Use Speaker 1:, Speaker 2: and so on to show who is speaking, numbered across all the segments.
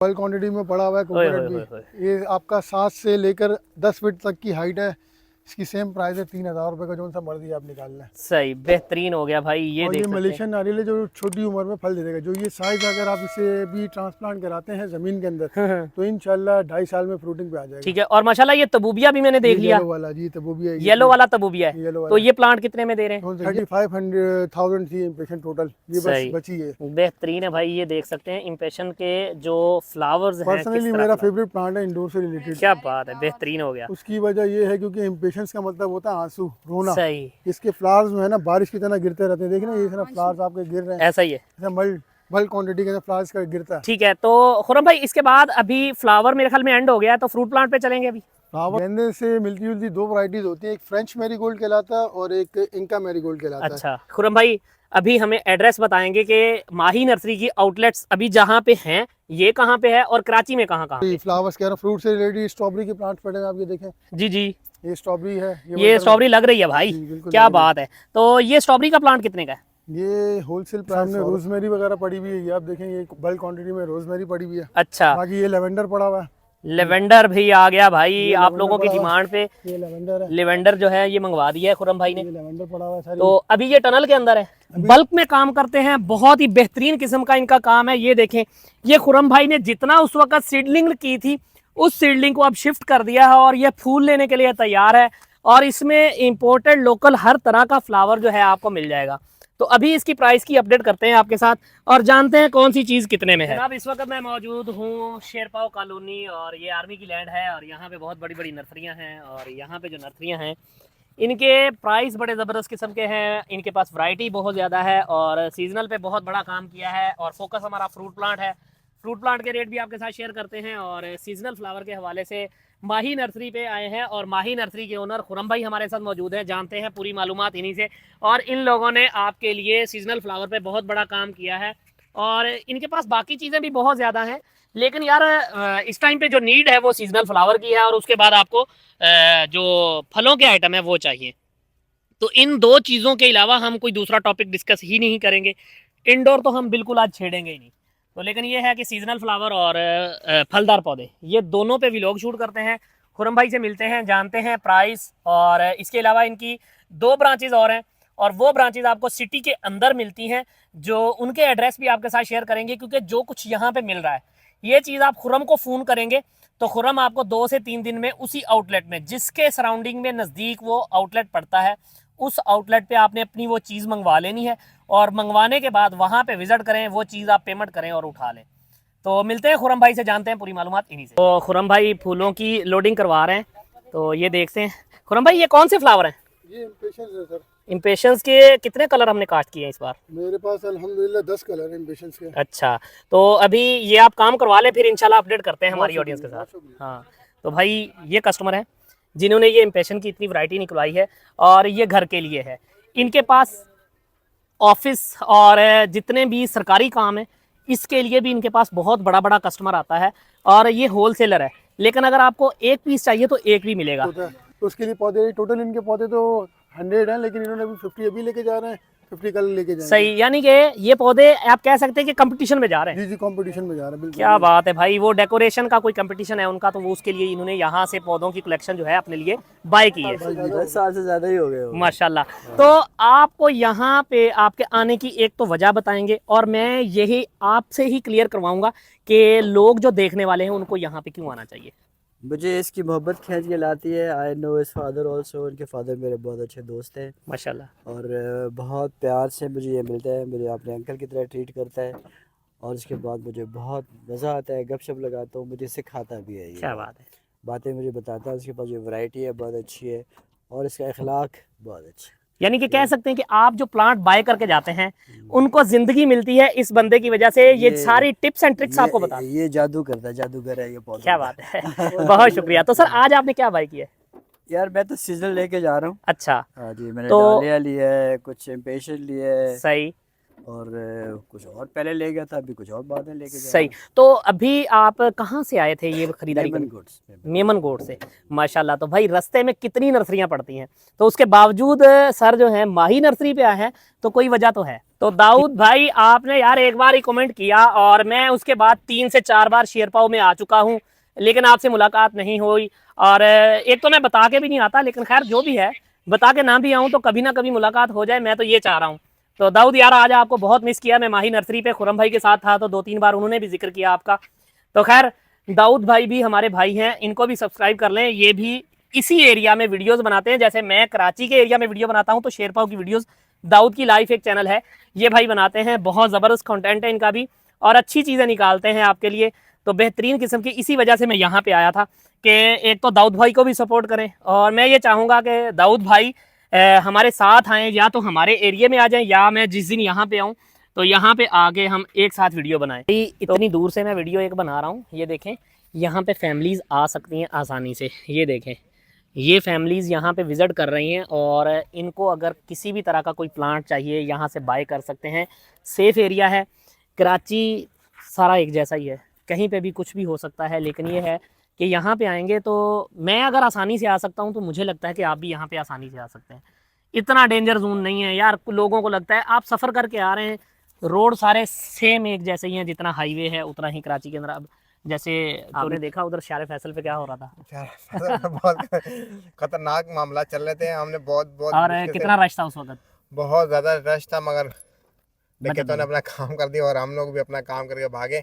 Speaker 1: Bulk quantity में पड़ा हुआ है
Speaker 2: ओए होए
Speaker 1: कोकोनट
Speaker 2: होए।
Speaker 1: भी। ये आपका 7 से लेकर 10 फीट तक की हाइट है। इसकी सेम प्राइस है 3,000 रुपये का, जो सा मर्जी आप निकाल लें।
Speaker 2: सही बेहतरीन हो गया भाई, ये
Speaker 1: और
Speaker 2: देख
Speaker 1: ये
Speaker 2: सकते हैं।
Speaker 1: मलेशियन नारियल है जो छोटी उम्र में फल दे देगा। जो ये साइज अगर आप इसे भी ट्रांसप्लांट कराते हैं ज़मीन के अंदर तो इंशाल्लाह 2.5 साल में फ्रूटिंग पे आ जाएगा।
Speaker 2: ठीक है। और माशाल्लाह ये तबूबिया भी मैंने
Speaker 1: ये
Speaker 2: देख लिया,
Speaker 1: येलो वाला जी तबूबिया है,
Speaker 2: येलो वाला तबूबिया है।
Speaker 1: येलो
Speaker 2: तो
Speaker 1: वाला
Speaker 2: ये प्लांट कितने में दे रहे हैं?
Speaker 1: 35,000 थी इम्प्रेशन टोटल, ये बस
Speaker 2: सही
Speaker 1: बची है।
Speaker 2: बेहतरीन है भाई, ये देख सकते हैं इम्प्रेशन के जो फ्लावर्स हैं किस
Speaker 1: पर्सनली
Speaker 2: तरह
Speaker 1: मेरा
Speaker 2: फ्लावर।
Speaker 1: फेवरेट प्लांट है इंडोर से रिलेटेड।
Speaker 2: क्या बात है, बेहतरीन हो गया।
Speaker 1: उसकी वजह ये है क्योंकि इम्पेशंस का मतलब होता है आंसू, रोना।
Speaker 2: सही,
Speaker 1: इसके फ्लावर्स जो है ना बारिश की तरह गिरते रहते हैं। देखिए ना, ये तरह फ्लावर्स आपके गिर रहे हैं,
Speaker 2: ऐसा ही है।
Speaker 1: ऐसा बल्क क्वांटिटी के अंदर फ्लावर्स का गिरता है।
Speaker 2: ठीक है, तो खुरम भाई इसके बाद अभी फ्लावर मेरे ख्याल में एंड हो गया है, तो फ्रूट प्लांट पे चलेंगे अभी।
Speaker 1: फ्लावर गेंदे से मिलती जुलती दो वैरायटीज होती है, एक फ्रेंच मैरीगोल्ड कहलाता है और एक इंका मैरीगोल्ड कहलाता है।
Speaker 2: अच्छा खुरम भाई, अभी हमें एड्रेस बताएंगे कि माही नर्सरी की आउटलेट्स अभी जहाँ पे हैं ये कहाँ पे है और कराची में कहाँ कहाँ पे?
Speaker 1: फ्लावर्स कह रहा हूँ, फ्रूट से रिलेटेड स्ट्रॉबेरी के प्लांट पड़े हैं, आप ये देखें।
Speaker 2: जी जी,
Speaker 1: ये स्ट्रॉबेरी है,
Speaker 2: ये स्ट्रॉबेरी लग रही है भाई,
Speaker 1: जी, बिल्कुल
Speaker 2: क्या
Speaker 1: लग रही है।
Speaker 2: बात है। तो ये स्ट्रॉबेरी का प्लांट कितने का है?
Speaker 1: ये होलसेल प्राइस में रोजमेरी वगैरह पड़ी हुई है, ये आप देखें, ये बल्क क्वांटिटी में रोजमेरी पड़ी हुई है।
Speaker 2: अच्छा,
Speaker 1: बाकी ये लेवेंडर पड़ा हुआ है।
Speaker 2: लेवेंडर भी आ गया भाई,
Speaker 1: ये
Speaker 2: आप
Speaker 1: लेवेंडर
Speaker 2: लोगों की
Speaker 1: पड़ा हुआ
Speaker 2: डिमांड पे
Speaker 1: ये लेवेंडर है,
Speaker 2: लेवेंडर जो है ये मंगवा दिया है खुरम भाई ने।
Speaker 1: ये लेवेंडर पड़ा हुआ है सारी।
Speaker 2: तो अभी ये टनल के अंदर है, बल्क में काम करते हैं, बहुत ही बेहतरीन किस्म का इनका काम है। ये देखें, ये खुरम भाई ने जितना उस वक्त सीडलिंग की थी उस सीडलिंग को अब शिफ्ट कर दिया है और ये फूल लेने के लिए तैयार है। और इसमें इंपोर्टेड लोकल हर तरह का फ्लावर जो है आपको मिल जाएगा। तो अभी इसकी प्राइस की अपडेट करते हैं आपके साथ और जानते हैं कौन सी चीज़ कितने में है। जनाब इस वक्त मैं मौजूद हूँ शेरपाव कॉलोनी और ये आर्मी की लैंड है और यहाँ पे बहुत बड़ी बड़ी नर्सरियाँ हैं और यहाँ पे जो नर्सरियाँ हैं इनके प्राइस बड़े ज़बरदस्त किस्म के हैं। इनके पास वैरायटी बहुत ज़्यादा है और सीजनल पे बहुत बड़ा काम किया है और फोकस हमारा फ्रूट प्लांट है। फ्रूट प्लांट के रेट भी आपके साथ शेयर करते हैं और सीजनल फ्लावर के हवाले से माही नर्सरी पे आए हैं और माही नर्सरी के ओनर खुरम भाई हमारे साथ मौजूद हैं। जानते हैं पूरी मालूमात इन्हीं से। और इन लोगों ने आपके लिए सीजनल फ्लावर पे बहुत बड़ा काम किया है और इनके पास बाकी चीज़ें भी बहुत ज़्यादा हैं, लेकिन यार इस टाइम पे जो नीड है वो सीजनल फ्लावर की है और उसके बाद आपको जो फलों के आइटम है वो चाहिए। तो इन दो चीज़ों के अलावा हम कोई दूसरा टॉपिक डिस्कस ही नहीं करेंगे। इंडोर तो हम बिल्कुल आज छेड़ेंगे ही नहीं। तो लेकिन ये है कि सीजनल फ्लावर और फलदार पौधे ये दोनों पे व्लॉग शूट करते हैं। खुरम भाई से मिलते हैं, जानते हैं प्राइस। और इसके अलावा इनकी 2 ब्रांचेज और हैं और वो ब्रांचेज आपको सिटी के अंदर मिलती हैं, जो उनके एड्रेस भी आपके साथ शेयर करेंगे। क्योंकि जो कुछ यहाँ पे मिल रहा है ये चीज़ आप खुरम को फ़ोन करेंगे तो खुरम आपको 2 से 3 दिन में उसी आउटलेट में जिसके सराउंडिंग में नज़दीक वो आउटलेट पड़ता है उस आउटलेट पे आपने अपनी वो चीज़ मंगवा लेनी है और मंगवाने के बाद वहाँ पे विजिट करें, वो चीज़ आप पेमेंट करें और उठा लें। तो मिलते हैं खुरम भाई से, जानते हैं पूरी मालूमात इन्हीं से। तो खुरम भाई फूलों की लोडिंग करवा रहे हैं, तो ये देखते हैं। खुरम भाई ये कौन से फ्लावर हैं?
Speaker 1: ये इम्पेशंस है सर।
Speaker 2: इम्पेशंस के कितने कलर हमने कास्ट किए हैं इस बार?
Speaker 1: मेरे पास अल्हम्दुलिल्लाह 10 कलर हैं इम्पेशंस के।
Speaker 2: अच्छा, तो अभी ये आप काम करवा लें, फिर इंशाल्लाह अपडेट करते हैं हमारी ऑडियंस के साथ। हाँ, तो भाई ये कस्टमर है जिन्होंने ये इम्पेशन की इतनी वैरायटी निकलवाई है और ये घर के लिए है। इनके पास ऑफिस और जितने भी सरकारी काम है इसके लिए भी इनके पास बहुत बड़ा बड़ा कस्टमर आता है और ये होलसेलर है। लेकिन अगर आपको एक पीस चाहिए तो एक भी मिलेगा।
Speaker 1: तो उसके लिए पौधे टोटल इनके पौधे तो 100 हैं, लेकिन इन्होंने अभी 50 अभी लेके जा रहे हैं, 50 कल लेके जाएंगे।
Speaker 2: सही, यानी कि ये पौधे आप कह सकते हैं कि कंपटीशन में जा रहे हैं।
Speaker 1: जी जी, कंपटीशन में जा रहे हैं बिल्कुल।
Speaker 2: क्या बात है भाई, वो डेकोरेशन का कोई कंपटीशन है उनका, तो वो उसके लिए इन्होंने यहाँ से पौधों की कलेक्शन जो है अपने लिए बाय की है।
Speaker 3: 10 साल से ज्यादा ही हो गए
Speaker 2: माशाल्लाह। तो आपको यहाँ पे आपके आने की एक तो वजह बताएंगे और मैं यही आपसे ही क्लियर करवाऊंगा कि लोग जो देखने वाले हैं उनको यहाँ पे क्यों आना चाहिए।
Speaker 3: मुझे इसकी मोहब्बत खींच के लाती है। आई नो इस फादर ऑल्सो, उनके फादर मेरे बहुत अच्छे दोस्त हैं
Speaker 2: माशाल्लाह।
Speaker 3: और बहुत प्यार से मुझे ये मिलता है, मुझे अपने अंकल की तरह ट्रीट करता है और उसके बाद मुझे बहुत मज़ा आता है, गपशप लगाता हूँ, मुझे सिखाता भी है। ये
Speaker 2: क्या बात है,
Speaker 3: बातें मुझे बताता है। उसके पास जो वैरायटी है बहुत अच्छी है और इसका अखलाक बहुत अच्छा है।
Speaker 2: यानी कि कह सकते हैं कि आप जो प्लांट बाय करके जाते हैं उनको जिंदगी मिलती है इस बंदे की वजह से। ये सारी टिप्स एंड ट्रिक्स आपको बता।
Speaker 3: ये जादू करता है, जादूगर है ये पौधा।
Speaker 2: क्या बात है बहुत शुक्रिया। तो सर आज आपने क्या बाय किया है?
Speaker 3: यार मैं तो सीजनल लेके जा रहा हूँ।
Speaker 2: अच्छा,
Speaker 3: हाँ जी, मैंने
Speaker 2: तो
Speaker 3: डालिया लिया है, कुछ इम्पेशंस लिए है।
Speaker 2: सही।
Speaker 3: और कुछ और पहले ले गया था, अभी कुछ और बाद में लेके जा
Speaker 2: सही। तो अभी आप कहाँ से आए थे ये खरीदारी
Speaker 3: मेमन
Speaker 2: करने?
Speaker 3: गोड्स
Speaker 2: मेमनगोड से। माशाल्लाह। तो भाई रास्ते में कितनी नर्सरियां पड़ती हैं, तो उसके बावजूद सर जो है माही नर्सरी पे आए हैं, तो कोई वजह तो है। तो दाऊद भाई आपने यार एक बार ही कमेंट किया और मैं उसके बाद 3 से 4 बार शेरपाओ में आ चुका हूँ, लेकिन आपसे मुलाकात नहीं हुई। और एक तो मैं बता के भी नहीं आता, लेकिन खैर जो भी है, बता के ना भी आऊँ तो कभी ना कभी मुलाकात हो जाए, मैं तो ये चाह रहा हूँ। तो दाऊद यार आज आपको बहुत मिस किया। मैं माही नर्सरी पे खुरम भाई के साथ था, तो 2-3 बार उन्होंने भी जिक्र किया आपका। तो खैर दाऊद भाई भी हमारे भाई हैं, इनको भी सब्सक्राइब कर लें। ये भी इसी एरिया में वीडियोस बनाते हैं, जैसे मैं कराची के एरिया में वीडियो बनाता हूं, तो शेरपाओ की वीडियोस दाऊद की लाइफ एक चैनल है, ये भाई बनाते हैं। बहुत ज़बरदस्त कंटेंट है इनका भी और अच्छी चीज़ें निकालते हैं आपके लिए। तो बेहतरीन किस्म की, इसी वजह से मैं यहाँ पे आया था कि एक तो दाऊद भाई को भी सपोर्ट करें, और मैं ये चाहूँगा कि दाऊद भाई हमारे साथ आएँ, या तो हमारे एरिया में आ जाएँ, या मैं जिस दिन यहाँ पे आऊँ तो यहाँ पे आके हम एक साथ वीडियो बनाएं। इतनी दूर से मैं वीडियो एक बना रहा हूँ, ये देखें यहाँ पे फैमिलीज़ आ सकती हैं आसानी से। ये देखें ये फैमिलीज़ यहाँ पे विज़िट कर रही हैं, और इनको अगर किसी भी तरह का कोई प्लांट चाहिए यहाँ से बाय कर सकते हैं। सेफ़ एरिया है। कराची सारा एक जैसा ही है, कहीं पे भी कुछ भी हो सकता है, लेकिन ये है कि यहाँ पे आएंगे तो मैं अगर आसानी से आ सकता हूँ, तो मुझे लगता है कि आप भी यहाँ पे आसानी से आ सकते हैं। इतना डेंजर जोन नहीं है यार। लोगों को लगता है आप सफ़र करके आ रहे हैं, रोड सारे सेम एक जैसे ही हैं, जितना हाईवे है उतना ही कराची के अंदर। अब जैसे आपने देखा उधर शारे फैसल पे क्या हो रहा था,
Speaker 4: बहुत खतरनाक मामला चल रहे थे। हमने बहुत बहुत
Speaker 2: और
Speaker 4: मुश्किल से-
Speaker 2: कितना रश था उस वक्त।
Speaker 4: बहुत ज्यादा रश था, मगर लेकिन तो ने अपना काम कर दिया और हम लोग भी अपना काम करके भागे।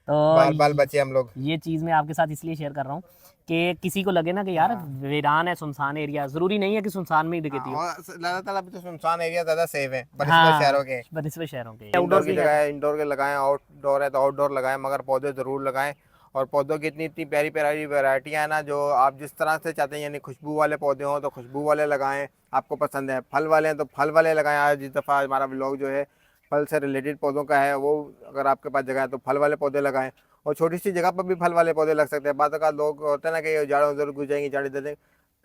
Speaker 2: तो
Speaker 4: बाल बाल बचे हम लोग।
Speaker 2: ये चीज़ मैं आपके साथ इसलिए शेयर कर रहा हूँ कि किसी को लगे ना कि यार वीरान है, सुनसान एरिया, ज़रूरी नहीं है कि सुनसान में ही दिखती हो।
Speaker 4: और ज़्यादातर अभी तो सुनसान एरिया ज्यादा सेफ है
Speaker 2: हाँ,
Speaker 4: बनस्बत शहरों के।
Speaker 2: बनस्बत शहरों के।
Speaker 4: इंडोर की जगह है, इंडोर के लगाएं, आउटडोर है तो आउटडोर लगाएं, मगर पौधे ज़रूर लगाएं। और पौधों की इतनी इतनी प्यारी प्यारी वैरायटियाँ हैं ना, जो आप जिस तरह से चाहते हैं, यानी खुशबू वाले पौधे हों तो खुशबू वाले लगाएं, आपको पसंद है। फल वाले हैं तो फल वाले लगाएं। आज जिस दफ़ा हमारा व्लॉग जो है फल से रिलेटेड पौधों का है, वो अगर आपके पास जगह है तो फल वाले पौधे लगाएं। और छोटी सी जगह पर भी फल वाले पौधे लग सकते हैं। बाद का लोग होते हैं ना कि जाड़ों उधर घुस जाएंगी, जाड़ी दे दें,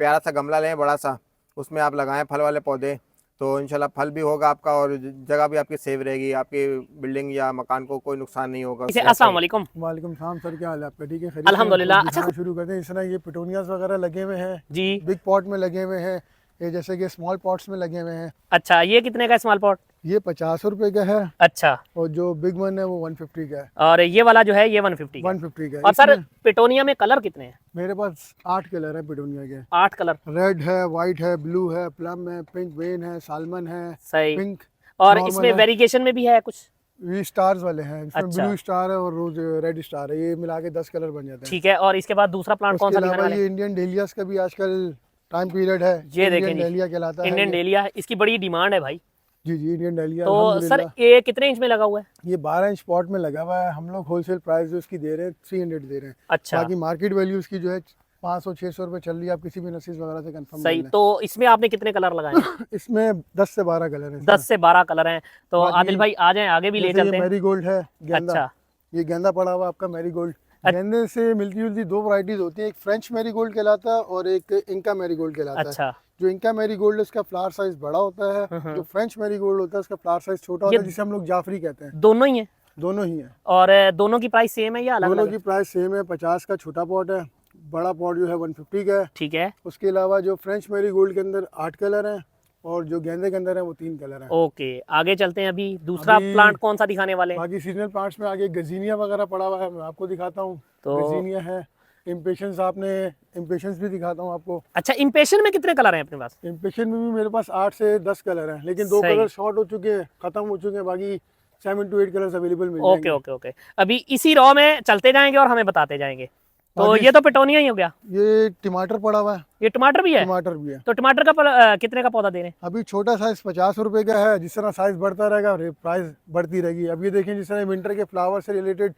Speaker 4: प्यारा सा गमला लें बड़ा सा, उसमें आप लगाएं फल वाले पौधे, तो इंशाल्लाह फल भी होगा आपका और जगह भी आपकी सेफ रहेगी। आपकी बिल्डिंग या मकान को कोई नुकसान नहीं होगा।
Speaker 2: अस्सलाम वालेकुम।
Speaker 1: वालेकुम सलाम सर, क्या हाल है आपका? ठीक है, खैरियत से?
Speaker 2: अल्हम्दुलिल्लाह।
Speaker 1: तो दिखाना शुरू करते हैं। इस तरह ये पिटोनियाज वगैरह लगे हुए हैं,
Speaker 2: जी
Speaker 1: बिग पॉट में लगे हुए हैं, ये जैसे कि स्मॉल पॉट्स में लगे हुए हैं।
Speaker 2: अच्छा, ये कितने का स्मॉल पॉट?
Speaker 1: ये 50 रुपए का है,
Speaker 2: अच्छा,
Speaker 1: और जो बिग वन है वो 150 का है।
Speaker 2: और ये वाला जो है ये 150 का।
Speaker 1: 150 का है।
Speaker 2: और सर
Speaker 1: इसमें
Speaker 2: पिटोनिया में कलर कितने हैं?
Speaker 1: मेरे पास 8 कलर है पिटोनिया के।
Speaker 2: 8 कलर।
Speaker 1: रेड है, वाइट है, ब्लू है, प्लम है, पिंक वेन है, सालमन है,
Speaker 2: सही।
Speaker 1: पिंक
Speaker 2: और
Speaker 1: normal
Speaker 2: इसमें
Speaker 1: है।
Speaker 2: वेरिएशन में भी है कुछ?
Speaker 1: ये स्टार्स वाले हैं, इसमें
Speaker 2: अच्छा।
Speaker 1: ब्लू स्टार है और रोज रेड स्टार है, ये मिला के 10 कलर बन जाते हैं।
Speaker 2: ठीक है। और इसके बाद दूसरा प्लांट कौन
Speaker 1: उसके
Speaker 2: सा दिखाने
Speaker 1: अलावा
Speaker 2: वाले
Speaker 1: ये
Speaker 2: हैं?
Speaker 1: इंडियन डेलियास का भी आजकल टाइम पीरियड है।
Speaker 2: ये देखें
Speaker 1: इंडियन
Speaker 2: जी,
Speaker 1: डेलिया कहलाता है
Speaker 2: इंडियन
Speaker 1: ये।
Speaker 2: डेलिया, इसकी बड़ी डिमांड है भाई।
Speaker 1: जी जी, इंडियन डेलिया।
Speaker 2: तो सर
Speaker 1: अल्हम्दुलिल्लाह।
Speaker 2: ये कितने इंच में लगा हुआ है?
Speaker 1: ये 12 इंच पॉट में लगा हुआ है। हम लोग होलसेल प्राइस जो इसकी दे रहे हैं 300 दे रहे हैं।
Speaker 2: अच्छा,
Speaker 1: बाकी मार्केट वैल्यू इसकी जो है 500-600 रुपए चल रही है। आप किसी भी नर्सरी वगैरह से कंफर्म
Speaker 2: सही। तो इसमें आपने कितने कलर लगाए हैं?
Speaker 1: इसमें 10 से 12 कलर हैं।
Speaker 2: 10 से 12 कलर हैं। तो
Speaker 1: बाकी
Speaker 2: आदिल भाई आ जाएं, आगे भी ले
Speaker 1: जैसे
Speaker 2: चलते
Speaker 1: ये
Speaker 2: हैं।
Speaker 1: मैरीगोल्ड है, गेंदा।
Speaker 2: अच्छा,
Speaker 1: ये गेंदा पड़ा हुआ आपका मैरीगोल्ड। गेंदे से मिलती जुलती 2 वैरायटीज होती है, एक फ्रेंच मैरीगोल्ड कहलाता है और एक इंका मैरीगोल्ड कहलाता है।
Speaker 2: अच्छा।
Speaker 1: जो इंका मैरीगोल्ड है उसका फ्लावर साइज बड़ा होता है, जो फ्रेंच मैरीगोल्ड होता है उसका फ्लावर साइज छोटा होता है, जिसे हम लोग जाफरी कहते हैं।
Speaker 2: दोनों ही हैं?
Speaker 1: दोनों ही है।
Speaker 2: और दोनों की प्राइस सेम है या अलग
Speaker 1: दोनों
Speaker 2: अलग?
Speaker 1: की प्राइस सेम है। 50 का छोटा पॉट है, बड़ा पॉट जो है 150 का है।
Speaker 2: ठीक है।
Speaker 1: उसके अलावा जो फ्रेंच मैरीगोल्ड के अंदर 8 कलर हैं और जो गेंदे के अंदर है वो 3 कलर हैं।
Speaker 2: ओके, आगे चलते हैं। अभी दूसरा प्लांट कौन सा दिखाने वाले हैं?
Speaker 1: बाकी सीजनल प्लांट्स में आगे गजीनिया वगैरह पड़ा हुआ है, मैं आपको दिखाता हूँ।
Speaker 2: तो
Speaker 1: गजीनिया है, इम्पेशंस आपने इम्पेशंस भी दिखाता हूँ आपको।
Speaker 2: अच्छा, इम्पेशन में कितने कलर हैं अपने पास?
Speaker 1: इम्पेशन में भी मेरे पास 8 से 10 कलर हैं, लेकिन 2
Speaker 2: सही।
Speaker 1: कलर शॉर्ट हो चुके हैं, खत्म हो चुके हैं। बाकी 7 to 8 कलर्स अवेलेबल मिल
Speaker 2: ओके
Speaker 1: जाएंगे।
Speaker 2: Okay okay. अभी इसी रॉ में चलते जाएंगे और हमें बताते जाएंगे। तो
Speaker 1: बाकी
Speaker 2: ये तो पिटोनिया ही हो गया।
Speaker 1: ये टमाटर पड़ा हुआ है,
Speaker 2: ये टमाटर भी है?
Speaker 1: टमाटर भी है।
Speaker 2: तो टमाटर का कितने का पौधा दे रहे हैं?
Speaker 1: अभी छोटा साइज 50 रुपए का है। जिस तरह साइज बढ़ता रहेगा प्राइस बढ़ती रहेगी। अब ये देखें, जिस तरह विंटर के फ्लावर से रिलेटेड,